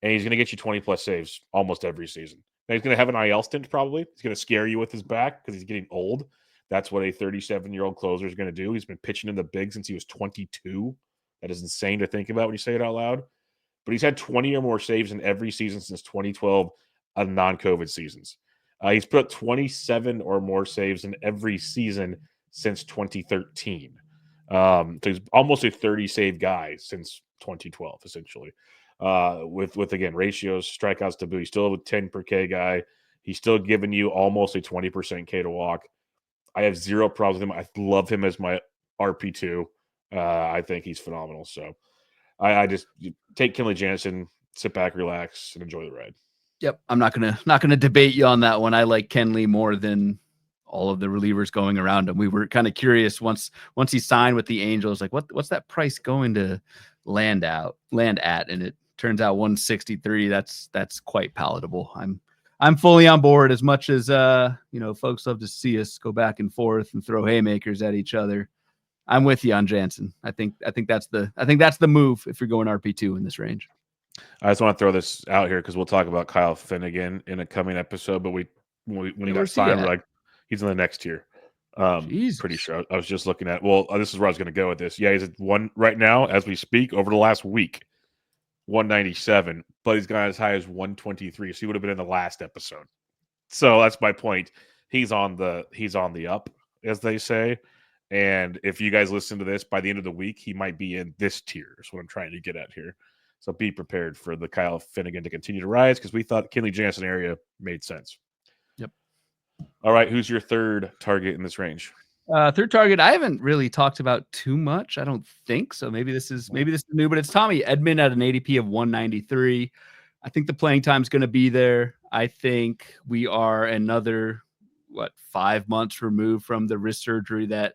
And he's going to get you 20-plus saves almost every season. Now, he's going to have an IL stint probably. He's going to scare you with his back because he's getting old. That's what a 37-year-old closer is going to do. He's been pitching in the big since he was 22. That is insane to think about when you say it out loud. But he's had 20 or more saves in every season since 2012 of non-COVID seasons. He's put 27 or more saves in every season since 2013. So he's almost a 30-save guy since 2012, essentially. With again, ratios, strikeouts to boot. He's still a 10 per K guy. He's still giving you almost a 20% K to walk. I have zero problems with him. I love him as my RP2. I think he's phenomenal. So I just take Kenley Jansen, sit back, relax, and enjoy the ride. Yep, I'm not gonna debate you on that one. I like Kenley more than all of the relievers going around him. We were kind of curious once he signed with the Angels, like what's that price going to land at? And it turns out 163. That's quite palatable. I'm fully on board, as much as folks love to see us go back and forth and throw haymakers at each other. I'm with you on Jansen. I think that's the move if you're going RP2 in this range. I just want to throw this out here because we'll talk about Kyle Finnegan in a coming episode. But when he got signed, we're like, he's in the next tier. Pretty sure. I was just looking at. Well, this is where I was going to go with this. Yeah, he's at 1 right now as we speak. Over the last week, 197, but he's gone as high as 123. So he would have been in the last episode. So that's my point. he's on the up, as they say. And if you guys listen to this, by the end of the week, he might be in this tier. Is what I'm trying to get at here. So be prepared for the Kyle Finnegan to continue to rise, because we thought Kenley Jansen area made sense. Yep. All right, who's your third target in this range? Third target, I haven't really talked about too much. I don't think so. Maybe this is new, but it's Tommy Edman at an ADP of 193. I think the playing time is going to be there. I think we are another 5 months removed from the wrist surgery that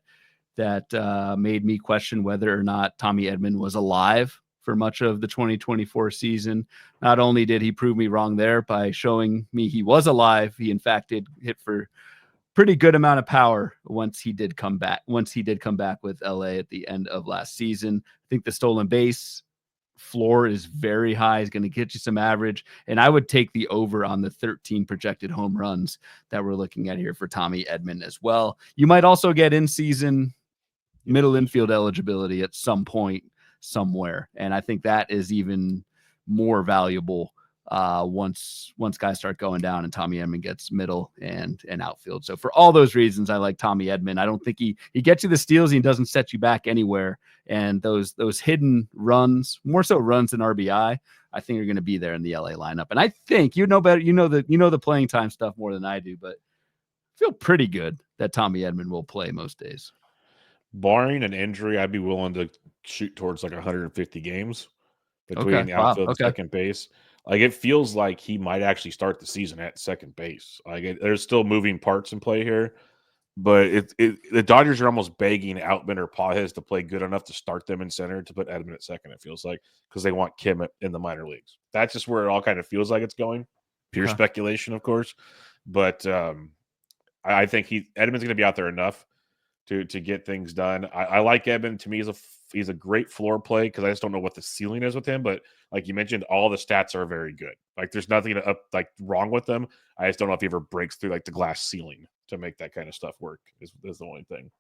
made me question whether or not Tommy Edman was alive for much of the 2024 season. Not only did he prove me wrong there by showing me he was alive, he in fact did hit for pretty good amount of power once he did come back with LA at the end of last season. I think the stolen base floor is very high. Is going to get you some average. And I would take the over on the 13 projected home runs that we're looking at here for Tommy Edman as well. You might also get in season middle infield eligibility at some point somewhere. And I think that is even more valuable once guys start going down and Tommy Edman gets middle and outfield. So for all those reasons, I like Tommy Edman. I don't think he gets you the steals. He doesn't set you back anywhere. And those hidden runs, more so runs than RBI, I think are going to be there in the LA lineup. And I think you know better, the playing time stuff more than I do, but I feel pretty good that Tommy Edman will play most days. Barring an injury, I'd be willing to shoot towards like 150 games between the outfield and second base. Like, it feels like he might actually start the season at second base. Like, there's still moving parts in play here, but the Dodgers are almost begging Outman or Pages to play good enough to start them in center to put Edman at second, it feels like, because they want Kim in the minor leagues. That's just where it all kind of feels like it's going. Pure speculation, of course. But I think Edman's going to be out there enough to get things done. I like Edman. To me, he's a great floor play, because I just don't know what the ceiling is with him. But like you mentioned, all the stats are very good. Like, there's nothing wrong with them. I just don't know if he ever breaks through like the glass ceiling to make that kind of stuff work. Is the only thing.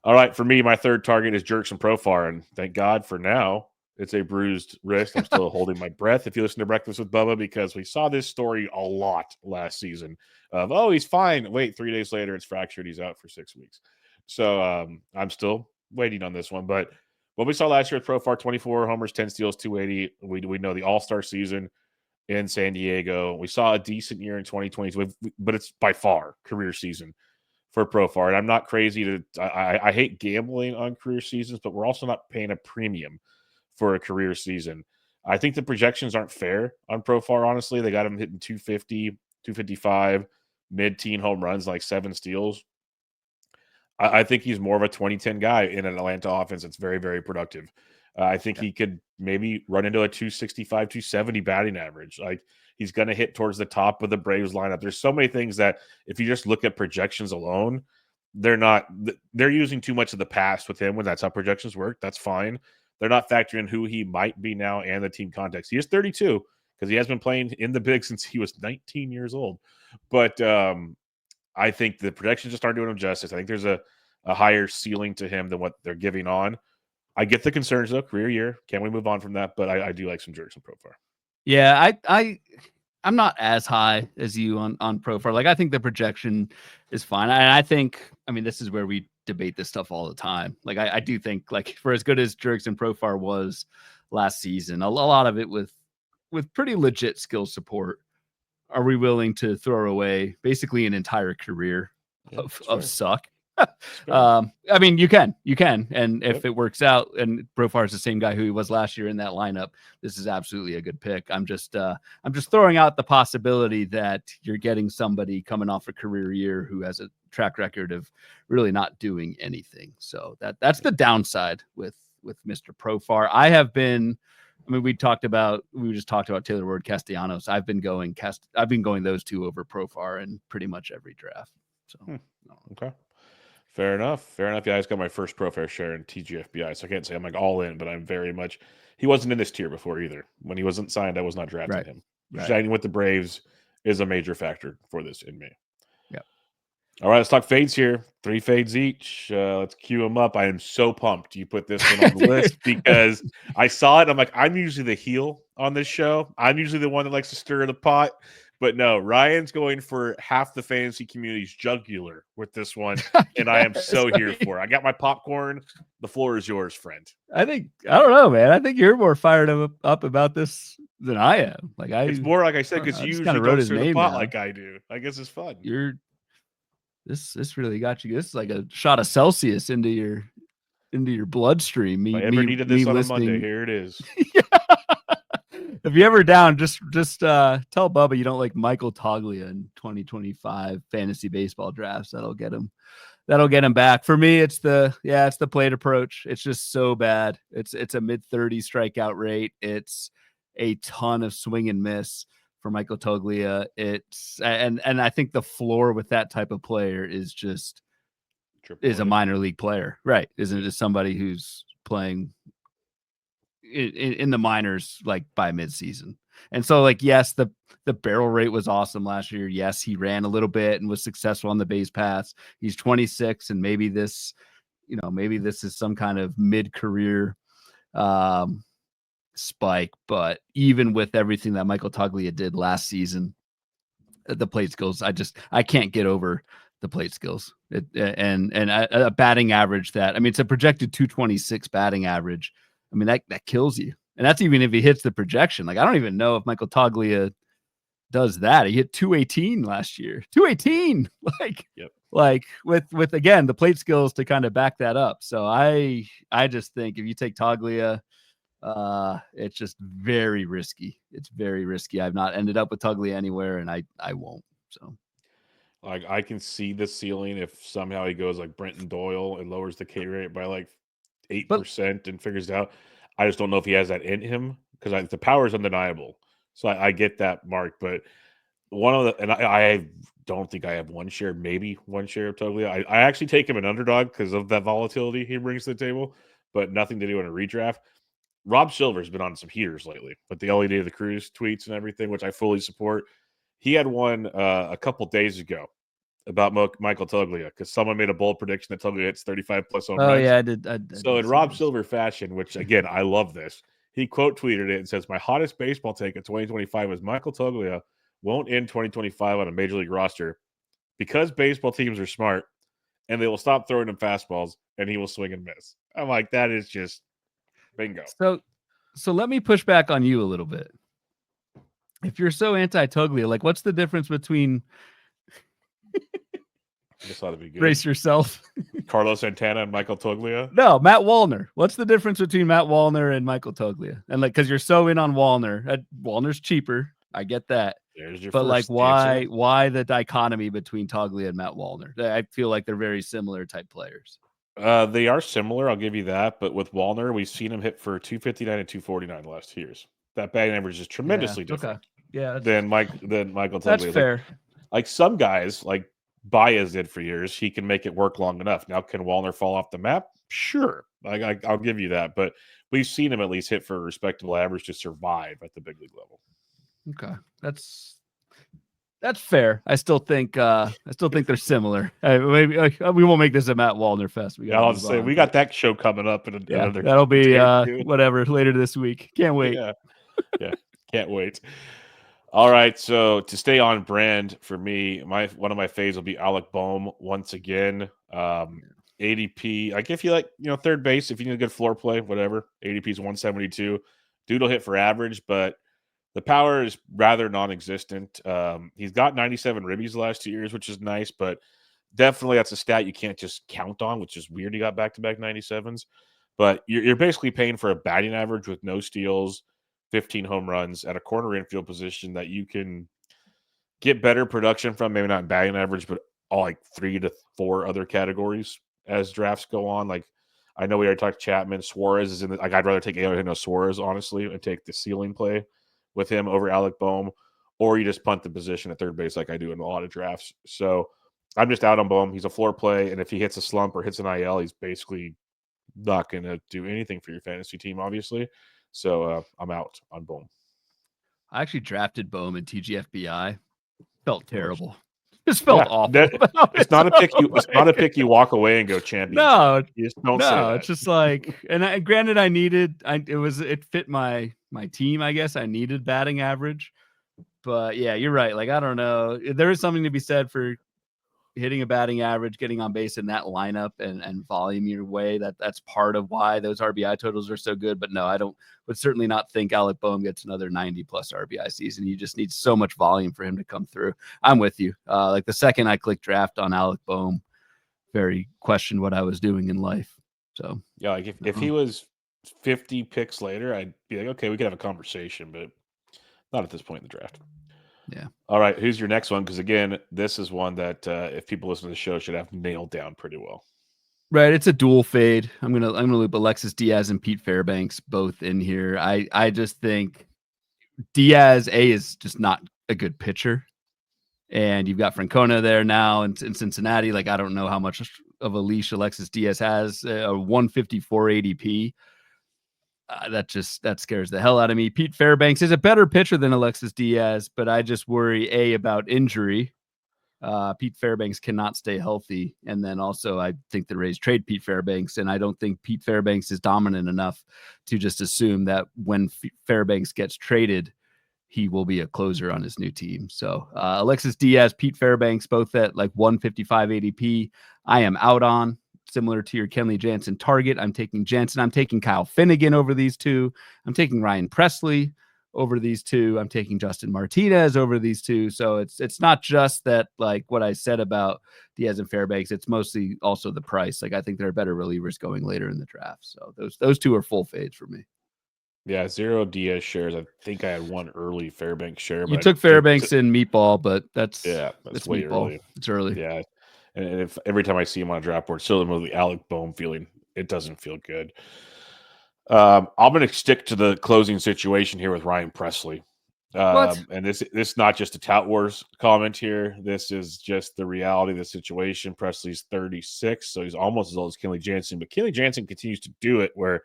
All right, for me, my third target is Jurickson Profar, and thank God for now it's a bruised wrist. I'm still holding my breath if you listen to Breakfast with Bubba, because we saw this story a lot last season of, oh, he's fine. Wait, 3 days later, it's fractured. He's out for 6 weeks. So I'm still waiting on this one. But what we saw last year with Profar, 24 homers, 10 steals, 280. We know the All-Star season in San Diego. We saw a decent year in 2020, but it's by far career season for Profar. And I'm not crazy I hate gambling on career seasons, but we're also not paying a premium for a career season. I think the projections aren't fair on Profar, honestly. They got him hitting 250, 255, mid-teen home runs, like 7 steals. I think he's more of a 2010 guy in an Atlanta offense that's very, very productive. I think he could maybe run into a 265, 270 batting average. Like, he's going to hit towards the top of the Braves lineup. There's so many things that if you just look at projections alone, they're using too much of the past with him when that's how projections work. That's fine. They're not factoring in who he might be now and the team context. He is 32 because he has been playing in the big since he was 19 years old. But I think the projections just aren't doing him justice. I think there's a higher ceiling to him than what they're giving on. I get the concerns, though. Career year. Can we move on from that? But I do like some Jurickson Profar. Yeah, I'm not as high as you on Profar. Like, I think the projection is fine. And I think, this is where we debate this stuff all the time. Like, I do think, like, for as good as Jurickson Profar was last season, a lot of it with pretty legit skill support, are we willing to throw away basically an entire career of suck? You can. And if it works out and Profar is the same guy who he was last year in that lineup, this is absolutely a good pick. I'm just throwing out the possibility that you're getting somebody coming off a career year who has a track record of really not doing anything. So that's the downside with Mr. Profar. We just talked about Taylor Ward, Castellanos. I've been going those two over Profar in pretty much every draft. So okay. Fair enough. Yeah, I just got my first Profar share in TGFBI, so I can't say I'm like all in, but I'm very much. He wasn't in this tier before either. When he wasn't signed, I was not drafting him. Signing with the Braves is a major factor for this in me. Yep. All right, let's talk fades here. 3 fades each. Let's cue them up. I am so pumped you put this one on the list because I saw it. I'm like, I'm usually the heel on this show. I'm usually the one that likes to stir the pot. But no, Ryan's going for half the fantasy community's jugular with this one, and I am so here for it. I got my popcorn. The floor is yours, friend. I don't know, man. I think you're more fired up about this than I am. Like it's more like I said, because you usually don't stir the pot like I do. I guess it's fun. This really got you. This is like a shot of Celsius into your bloodstream. If I ever needed this on a Monday, here it is. If you ever down, just tell Bubba you don't like Michael Toglia in 2025 fantasy baseball drafts. That'll get him back. For me, it's the plate approach. It's just so bad. It's a mid-30s strikeout rate. It's a ton of swing and miss for Michael Toglia. And I think the floor with that type of player is just is a minor league player, right? Isn't it just somebody who's playing in the minors like by midseason? And so, like, yes, the barrel rate was awesome last year. Yes, he ran a little bit and was successful on the base paths. He's 26, and maybe this is some kind of mid-career spike. But even with everything that Michael Toglia did last season, the plate skills, I can't get over the plate skills. And a batting average that, I mean, it's a projected 226 batting average. I mean, that kills you. And that's even if he hits the projection. Like, I don't even know if Michael Toglia does that. He hit 218 last year. 218. Like with again the plate skills to kind of back that up. So I just think if you take Toglia, it's just very risky. It's very risky. I've not ended up with Toglia anywhere, and I won't. So like I can see the ceiling if somehow he goes like Brenton Doyle and lowers the K rate by like 8% and figures it out. I just don't know if he has that in him because the power is undeniable. So I get that, Mark. But I don't think I have maybe one share of Toglia. I actually take him an underdog because of that volatility he brings to the table, but nothing to do in a redraft. Rob Silver's been on some heaters lately with the LED of the Cruise tweets and everything, which I fully support. He had one a couple days ago about Michael Toglia because someone made a bold prediction that Toglia hits 35 plus home runs. Oh yeah, I did. So in Rob Silver fashion, which again I love this, he quote tweeted it and says, "My hottest baseball take in 2025 is Michael Toglia won't end 2025 on a major league roster because baseball teams are smart and they will stop throwing him fastballs and he will swing and miss." I'm like, that is just bingo. So let me push back on you a little bit. If you're so anti-Toglia, like, what's the difference between? I just thought it'd be good. Brace yourself. Carlos Santana and Michael Toglia? No, Matt Wallner. What's the difference between Matt Wallner and Michael Toglia? And like, because you're so in on Wallner. Wallner's cheaper. I get that. But like, why the dichotomy between Toglia and Matt Wallner? I feel like they're very similar type players. They are similar. I'll give you that. But with Wallner, we've seen him hit for 259 and 249 the last 2 years. That batting average is tremendously different. Okay. Yeah. Than Michael Toglia. That's fair. Like some guys, like Baez did for years, he can make it work long enough. Now, can Wallner fall off the map? Sure. I'll give you that. But we've seen him at least hit for a respectable average to survive at the big league level. Okay. That's fair. I still think they're similar. Maybe we won't make this a Matt Wallner fest. We got that show coming up in another. That'll be whatever later this week. Can't wait. Yeah, can't wait. All right, so to stay on brand for me, one of my faves will be Alec Bohm once again. ADP, like if you like, third base, if you need a good floor play, whatever. ADP is 172. Dude will hit for average, but the power is rather non-existent. He's got 97 ribbies the last 2 years, which is nice, but definitely that's a stat you can't just count on, which is weird. He got back-to-back 97s, but you're basically paying for a batting average with no steals, 15 home runs at a corner infield position that you can get better production from, maybe not batting average, but all like 3 to 4 other categories as drafts go on. Like, I know we already talked Chapman. Suarez is in I'd rather take Eugenio Suarez, honestly, and take the ceiling play with him over Alec Bohm, or you just punt the position at third base like I do in a lot of drafts. So I'm just out on Bohm. He's a floor play, and if he hits a slump or hits an IL, he's basically not going to do anything for your fantasy team, obviously. So I'm out on Bohm. I actually drafted Bohm in TGFBI. Felt terrible. Just felt awful. It's not a pick. It's not a pick you walk away and go champion. No, you just don't say that. It's just like, and granted, it fit my team. I guess I needed batting average, But yeah, you're right. Like, I don't know. There is something to be said for hitting a batting average, getting on base in that lineup and volume your way. That's part of why those RBI totals are so good. But no, I would certainly not think Alec Boehm gets another 90 plus RBI season. You just need so much volume for him to come through. I'm with you. Like the second I clicked draft on Alec Boehm, very questioned what I was doing in life. So yeah, like if he was 50 picks later, I'd be like, okay, we could have a conversation, but not at this point in the draft. Yeah. All right, who's your next one? Because again, this is one that if people listen to the show should have nailed down pretty well. Right, it's a dual fade. I'm gonna loop Alexis Diaz and Pete Fairbanks both in here. I just think Diaz is just not a good pitcher, and you've got Francona there now in Cincinnati. Like, I don't know how much of a leash Alexis Diaz has. A 154 ADP. That scares the hell out of me. Pete Fairbanks is a better pitcher than Alexis Diaz, but I just worry about injury. Pete Fairbanks cannot stay healthy, and then also I think the Rays trade Pete Fairbanks, and I don't think Pete Fairbanks is dominant enough to just assume that when Fairbanks gets traded, he will be a closer on his new team. So Alexis Diaz, Pete Fairbanks, both at like 155 ADP. I am out on. Similar to your Kenley Jansen target, I'm taking Jansen. I'm taking Kyle Finnegan over these two. I'm taking Ryan Presley over these two. I'm taking Justin Martinez over these two. So it's not just that, like what I said about Diaz and Fairbanks. It's mostly also the price. Like, I think there are better relievers going later in the draft. So those two are full fades for me. Yeah, 0 Diaz shares. I think I had one early Fairbanks share. You But took Fairbanks in Meatball, but that's way Meatball. early. It's early. Yeah, and if every time I see him on a draft board, still the Alec Boehm feeling, it doesn't feel good. I'm going to stick to the closing situation here with Ryan Presley. And this is not just a Tout Wars comment here. This is just the reality of the situation. Presley's 36, so he's almost as old as Kenley Jansen. But Kenley Jansen continues to do it where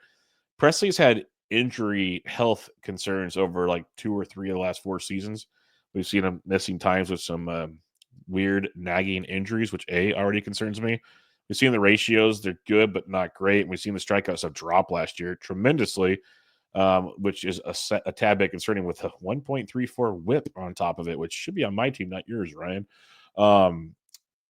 Presley's had injury health concerns over like 2 or 3 of the last 4 seasons. We've seen him missing times with some weird nagging injuries, which already concerns me. We've seen the ratios; they're good, but not great. We've seen the strikeouts drop last year tremendously, which is a tad bit concerning with a 1.34 WHIP on top of it, which should be on my team, not yours, Ryan.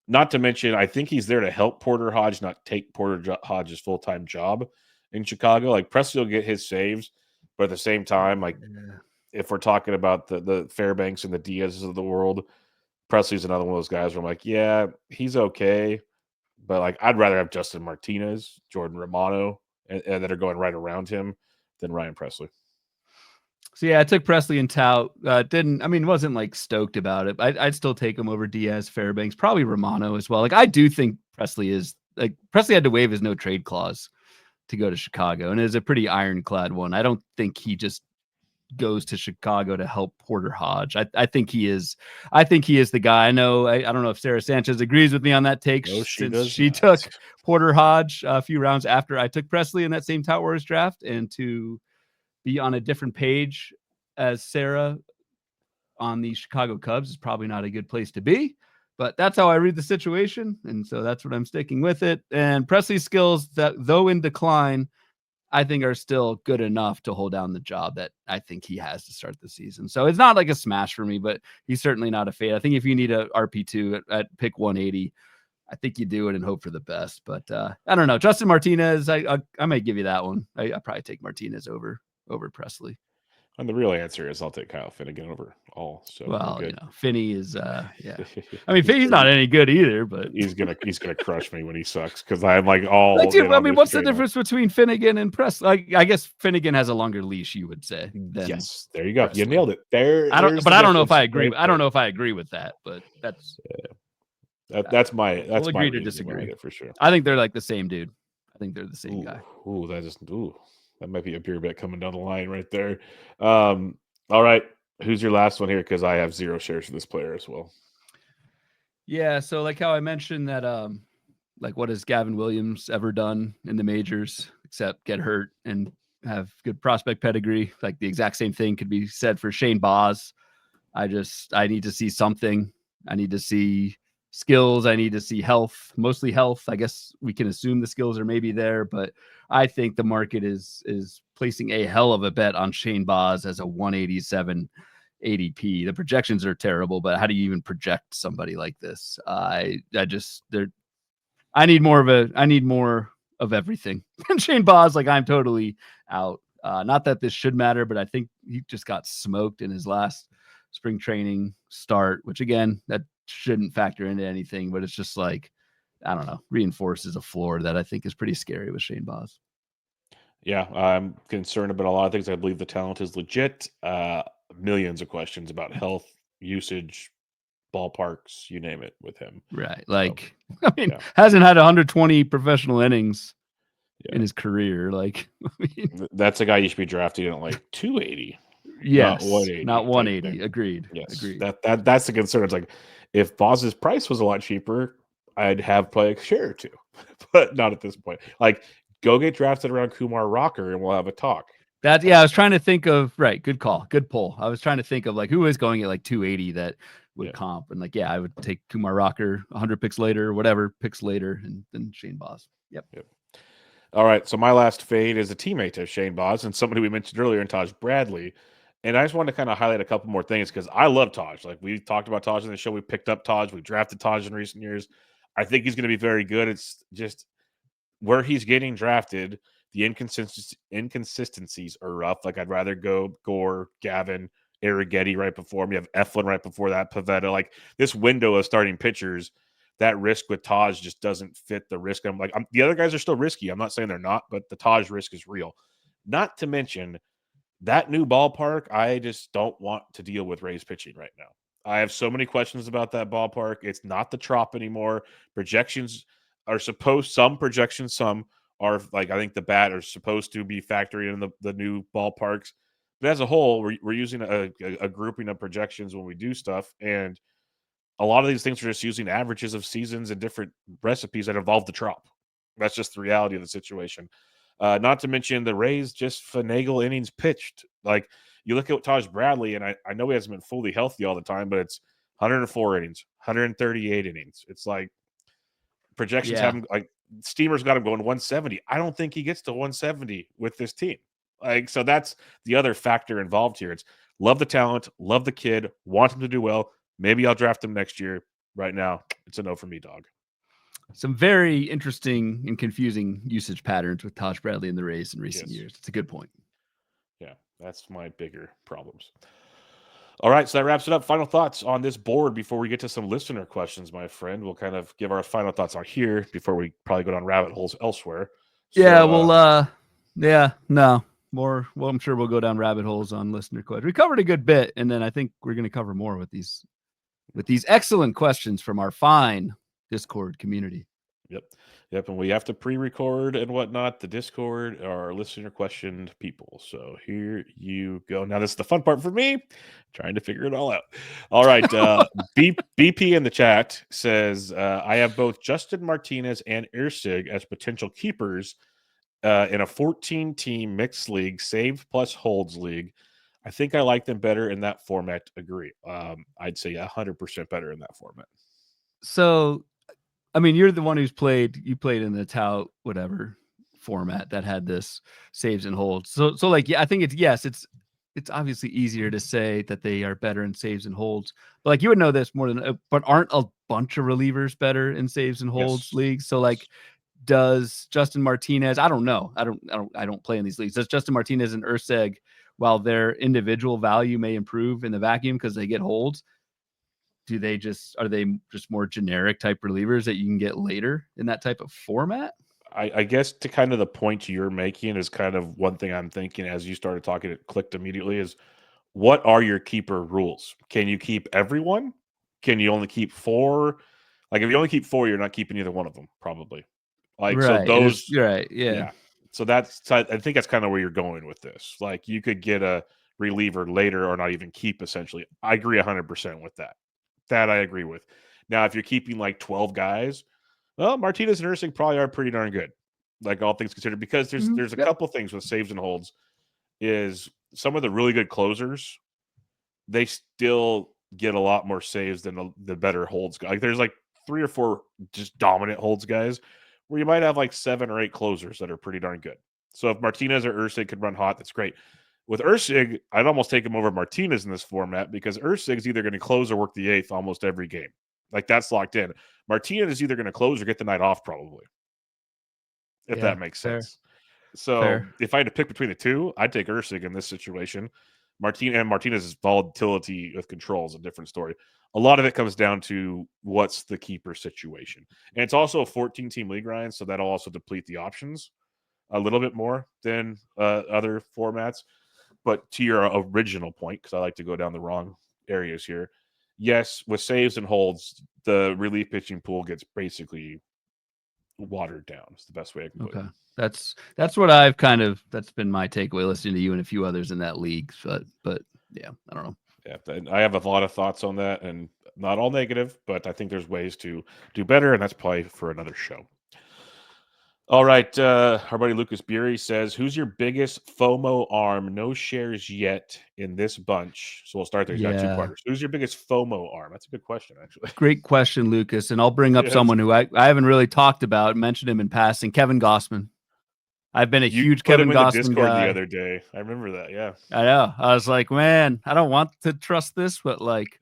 Not to mention, I think he's there to help Porter Hodge, not take Porter Hodge's full-time job in Chicago. Like, Presley will get his saves, but at the same time, like, if we're talking about the Fairbanks and the Diaz's of the world, Presley's another one of those guys where I'm like, yeah, he's okay, but like, I'd rather have Justin Martinez, Jordan Romano, and that are going right around him than Ryan Presley. So yeah, I took Presley and Tout. Wasn't like stoked about it. I'd still take him over Diaz, Fairbanks, probably Romano as well. Like, I do think Presley had to waive his no trade clause to go to Chicago, and it is a pretty ironclad one. I don't think he just goes to Chicago to help Porter Hodge. I think he is the guy. I don't know if Sarah Sanchez agrees with me on that take. No, she took Porter Hodge a few rounds after I took Presley in that same Tout Wars draft, and to be on a different page as Sarah on the Chicago Cubs is probably not a good place to be, but that's how I read the situation. And so that's what I'm sticking with it. And Presley's skills, that though in decline, I think are still good enough to hold down the job that I think he has to start the season. So it's not like a smash for me, but he's certainly not a fade. I think if you need a RP2 at pick 180, I think you do it and hope for the best. But I don't know. Justin Martinez, I might give you that one. I probably take Martinez over Presley. And the real answer is I'll take Kyle Finnegan over all. So, well, good. Finney is yeah. I mean, he's not any good either, but he's gonna crush me when he sucks because I'm like all. What's the difference between Finnegan and Presley? I guess Finnegan has a longer leash, you would say. Yes, there you go. Presley. You nailed it. I don't know if I agree. I don't know if I agree with that, but that's that's my we'll agree to disagree for sure. I think they're like the same dude. I think they're the same guy. That might be a beer bet coming down the line right there. All right. Who's your last one here? Because I have 0 shares for this player as well. Yeah. So like how I mentioned that, like what has Gavin Williams ever done in the majors except get hurt and have good prospect pedigree? Like the exact same thing could be said for Shane Baz. I need to see something. I need to see skills. I need to see health, mostly health. I guess we can assume the skills are maybe there, but I think the market is placing a hell of a bet on Shane Baz as a 187 ADP. The projections are terrible, but how do you even project somebody like this? I need more of everything. And Shane Boz, like, I'm totally out. Not that this should matter, but I think he just got smoked in his last spring training start, which again, that shouldn't factor into anything, but it's just like, I don't know, reinforces a floor that I think is pretty scary with Shane Boz. Yeah, I'm concerned about a lot of things. I believe the talent is legit. Millions of questions about health, usage, ballparks, you name it, with him. Right. So, Like, I mean, hasn't had 120 professional innings in his career. Like, I mean, that's a guy you should be drafting at like 280. Yes, Not 180. not 180. Agreed. Yes, Agreed. that's the concern. It's like if Boz's price was a lot cheaper, I'd have probably a share or two, but not at this point. Like, go get drafted around Kumar Rocker, and we'll have a talk. I was trying to think of good call, good pull. I was trying to think of like who is going at like 280 that would comp, and like I would take Kumar Rocker 100 picks later, whatever picks later, and then Shane Boz. Yep. All right, so my last fade is a teammate of Shane Boz and somebody we mentioned earlier in Taj Bradley. And I just want to kind of highlight a couple more things because I love Taj. Like, we talked about Taj in the show. We picked up Taj. We drafted Taj in recent years. I think he's going to be very good. It's just where he's getting drafted, the inconsistencies are rough. Like, I'd rather go Gore, Gavin, Arrighetti right before him. You have Eflin right before that, Pavetta. Like, this window of starting pitchers, that risk with Taj just doesn't fit the risk. The other guys are still risky. I'm not saying they're not, but the Taj risk is real. Not to mention that new ballpark. I just don't want to deal with Rays pitching right now. I have so many questions about that ballpark. It's not the Trop anymore. Projections are some projections, some are like, I think the bat are supposed to be factoring in the new ballparks. But as a whole, we're using a grouping of projections when we do stuff. And a lot of these things are just using averages of seasons and different recipes that involve the Trop. That's just the reality of the situation. Not to mention the Rays just finagle innings pitched. Like, you look at Taj Bradley, and I know he hasn't been fully healthy all the time, but it's 104 innings, 138 innings. It's like projections have him, like, Steamer's got him going 170. I don't think he gets to 170 with this team. Like, so that's the other factor involved here. It's love the talent, love the kid, want him to do well. Maybe I'll draft him next year. Right now, it's a no for me, dog. Some very interesting and confusing usage patterns with Taj Bradley in the Rays in recent years. It's a good point. Yeah, that's my bigger problems. All right, so that wraps it up. Final thoughts on this board before we get to some listener questions, my friend. We'll kind of give our final thoughts on here before we probably go down rabbit holes elsewhere. No. More. Well, I'm sure we'll go down rabbit holes on listener questions. We covered a good bit, and then I think we're going to cover more with these excellent questions from our fine Discord community. Yep. And we have to pre-record and whatnot. The Discord are listener questioned people. So here you go. Now, this is the fun part for me, trying to figure it all out. All right. BP in the chat says, I have both Justin Martinez and Irsig as potential keepers in a 14-team mixed league, saved plus holds league. I think I like them better in that format. Agree. I'd say 100% better in that format. So, I mean, you're the one you played in the tout whatever format that had this saves and holds. So like, I think it's obviously easier to say that they are better in saves and holds, but like, you would know this more than, but aren't a bunch of relievers better in saves and holds leagues? So like, does Justin Martinez, I don't know. I don't play in these leagues. Does Justin Martinez and Urseg, while their individual value may improve in the vacuum because they get holds, are they just more generic type relievers that you can get later in that type of format? I guess to kind of the point you're making is kind of one thing I'm thinking as you started talking, it clicked immediately, is what are your keeper rules? Can you keep everyone? Can you only keep 4? Like, if you only keep 4, you're not keeping either one of them, probably. Like, right. So those, right. Yeah. So I think that's kind of where you're going with this. Like, you could get a reliever later or not even keep, essentially. I agree 100% with that. That I agree with. Now, if you're keeping like 12 guys, well, Martinez and Ursig probably are pretty darn good, like, all things considered, because there's a couple things with saves and holds. Is some of the really good closers, they still get a lot more saves than the better holds. Like, there's like 3 or 4 just dominant holds guys where you might have like 7 or 8 closers that are pretty darn good. So if Martinez or Ursig could run hot, that's great. With Ursig, I'd almost take him over Martinez in this format because Ursig's either going to close or work the 8th almost every game. Like, that's locked in. Martinez is either going to close or get the night off, probably, if that makes sense. So if I had to pick between the two, I'd take Ursig in this situation. Martinez's volatility with control is a different story. A lot of it comes down to what's the keeper situation. And it's also a 14-team league, Ryan, so that'll also deplete the options a little bit more than other formats. But to your original point, because I like to go down the wrong areas here, yes, with saves and holds, the relief pitching pool gets basically watered down. It's the best way I can put it. That's what I've that's been my takeaway listening to you and a few others in that league. But yeah, I don't know. Yeah, I have a lot of thoughts on that, and not all negative, but I think there's ways to do better, and that's probably for another show. All right, our buddy Lucas Bury says, who's your biggest FOMO arm? No shares yet in this bunch. So we'll start there. He's got two partners. Who's your biggest FOMO arm? That's a good question, actually. Great question, Lucas. And I'll bring up someone who I haven't really talked about, mentioned him in passing, Kevin Gausman. I've been a huge Kevin Gausman guy. The other day. I remember that, yeah. I know. I was like, man, I don't want to trust this, but like,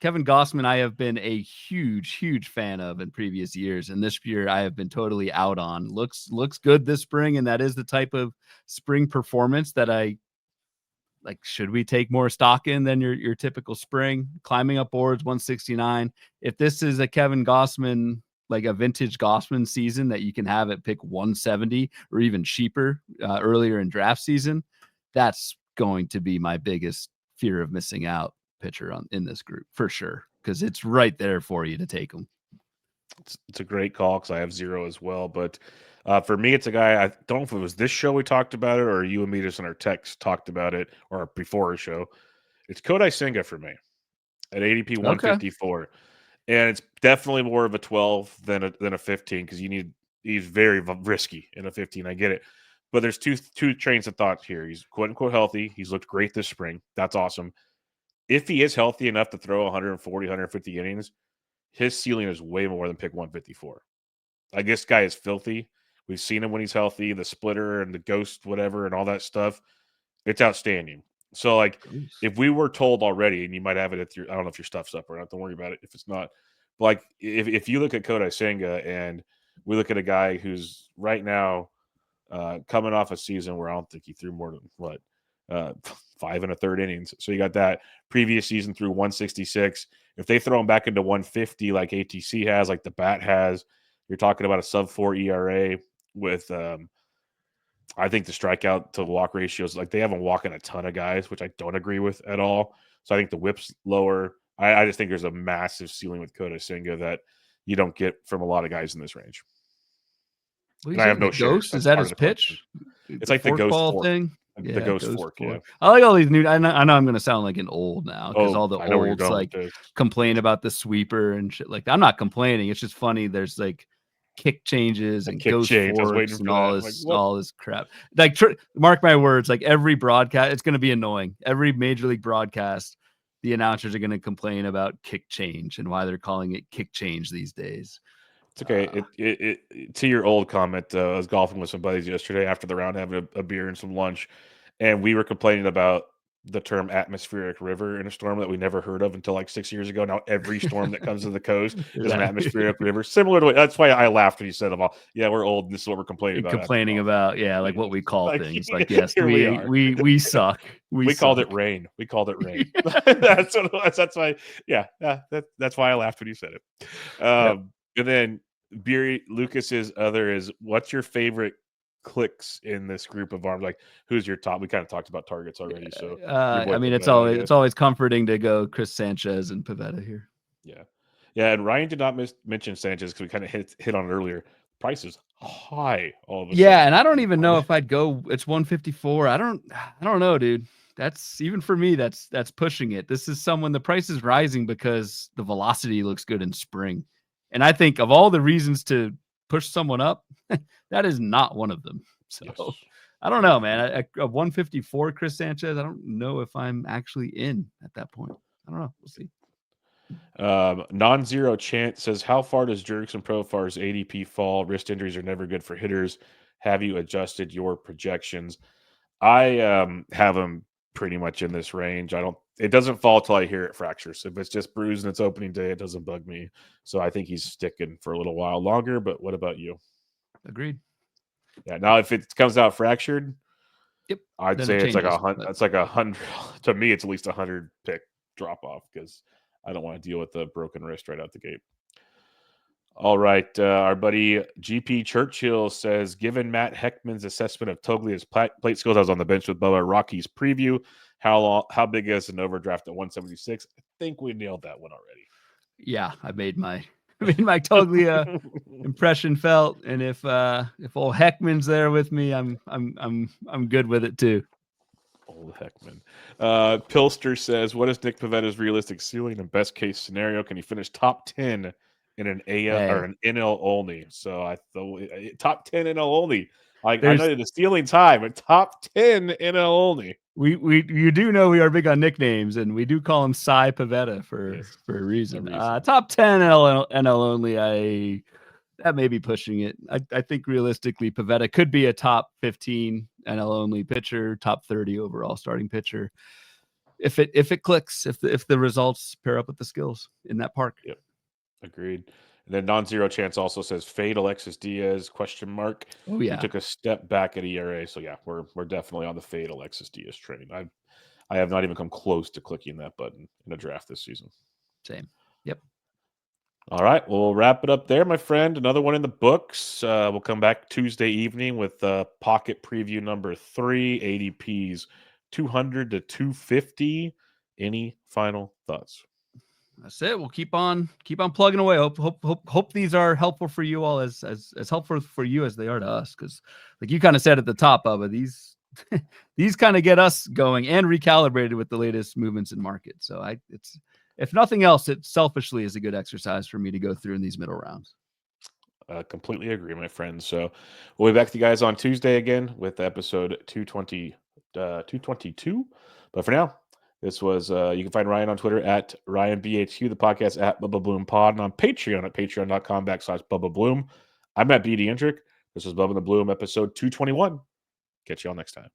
Kevin Gausman, I have been a huge fan of in previous years, and this year I have been totally out on. Looks good this spring, and that is the type of spring performance that I like. Should we take more stock in than your typical spring? Climbing up boards, 169. If this is a Kevin Gausman, like a vintage Gausman season that you can have it pick 170 or even cheaper earlier in draft season, that's going to be my biggest fear of missing out pitcher in this group for sure, because it's right there for you to take them. It's a great call because I have 0 as well, but for me, it's a guy. I don't know if it was this show we talked about it or you and me just in our text talked about it or before a show. It's Kodai Senga for me at ADP 154, and it's definitely more of a 12 than a 15 because he's very risky in a 15. I get it, but there's two trains of thought here. He's quote unquote healthy. He's looked great this spring. That's awesome. If he is healthy enough to throw 140, 150 innings, his ceiling is way more than pick 154. Like, this guy is filthy. We've seen him when he's healthy, the splitter and the ghost, whatever, and all that stuff. It's outstanding. So, like, if we were told already, and you might have it at I don't know if your stuff's up or not, don't worry about it if it's not. But, like, if you look at Kodai Senga and we look at a guy who's right now coming off a season where I don't think he threw more than, 5 1/3 innings. So you got that. Previous season through 166. If they throw him back into 150 like ATC has, like the Bat has, you're talking about a sub-4 ERA with I think the strikeout to walk ratios, like, they haven't walking a ton of guys, which I don't agree with at all. So I think the whip's lower. I just think there's a massive ceiling with Kodai Senga that you don't get from a lot of guys in this range. And I have no ghost. Is that his pitch? It's like the ghost fork thing. The ghost fork. Yeah. I like all these new. I know I'm going to sound like an old now because all the olds like complain about the sweeper and shit like that. I'm not complaining. It's just funny. There's like kick changes and ghost forks and all this crap. Like, mark my words. Like, every broadcast, it's going to be annoying. Every major league broadcast, the announcers are going to complain about kick change and why they're calling it kick change these days. It's okay. To your old comment, I was golfing with some buddies yesterday after the round, having a beer and some lunch, and we were complaining about the term atmospheric river in a storm that we never heard of until like 6 years ago. Now every storm that comes to the coast is an atmospheric river. Similar to that's why I laughed when you said about, we're old and this is what we're complaining about. Like what we call things. Like, yes, we suck. We called it rain. We called it rain. That's why. That's why I laughed when you said it. And then Lucas's other is, what's your favorite clicks in this group of arms? Like, who's your top? We kind of talked about targets already. So I mean, it's always comforting to go Chris Sanchez and Pivetta here. Yeah. And Ryan did not mention Sanchez because we kind of hit on it earlier. Price is high all of a sudden. And I don't even know if I'd go. It's 154. I don't know, dude. That's, even for me, that's pushing it. This is someone, the price is rising because the velocity looks good in spring. And I think of all the reasons to push someone up, that is not one of them. So yes. I don't know, man. A 154 Chris Sanchez, I don't know if I'm actually in at that point. I don't know. We'll see. Non-zero chant says, how far does Jurickson Profar's ADP fall? Wrist injuries are never good for hitters. Have you adjusted your projections? I have him pretty much in this range. It doesn't fall till I hear it fractures. If it's just bruised and it's opening day, it doesn't bug me. So I think he's sticking for a little while longer. But what about you? Agreed. Yeah. Now, if it comes out fractured, Yep. I'd Then say it it's like changes, 100. but It's like 100. To me, it's at least 100 pick drop off because I don't want to deal with the broken wrist right out the gate. All right, our buddy GP Churchill says, given Matt Heckman's assessment of Toglia's plate skills, I was on the bench with Bubba. Rocky's preview, how big is an overdraft at 176? I think we nailed that one already. Yeah, I made my Toglia impression felt, and if old Heckman's there with me, I'm good with it too. Old Heckman. Pilster says, what is Nick Pavetta's realistic ceiling and best case scenario? Can he finish top 10 in an AL or an NL only? So I thought top 10 NL only. I know the ceiling's high, but top 10 NL only. You do know we are big on nicknames, and we do call him Cy Pavetta for a reason. Top 10 NL only. That may be pushing it. I think realistically, Pavetta could be a top 15 NL only pitcher, top 30 overall starting pitcher. If it clicks, if the results pair up with the skills in that park. Yep, agreed. And then non-zero chance also says fade Alexis Diaz ? Oh yeah, he took a step back at ERA. So yeah, we're definitely on the fade Alexis Diaz train. I have not even come close to clicking that button in a draft this season. Same. Yep. All right, we'll wrap it up there, my friend. Another one in the books. We'll come back Tuesday evening with pocket preview number 3, ADPs 200 to 250. Any final thoughts? That's it. We'll keep on plugging away. Hope these are helpful for you all as helpful for you as they are to us. Because like you kind of said at the top, Bubba, these kind of get us going and recalibrated with the latest movements in market. So it's, if nothing else, it selfishly is a good exercise for me to go through in these middle rounds. Completely agree, my friend. So we'll be back to you guys on Tuesday again with episode 222. But for now, this was, you can find Ryan on Twitter at RyanBHQ, the podcast at Bubba Bloom Pod, and on Patreon at patreon.com/Bubba Bloom. I'm at BD Hendrick. This was Bubba the Bloom, episode 221. Catch you all next time.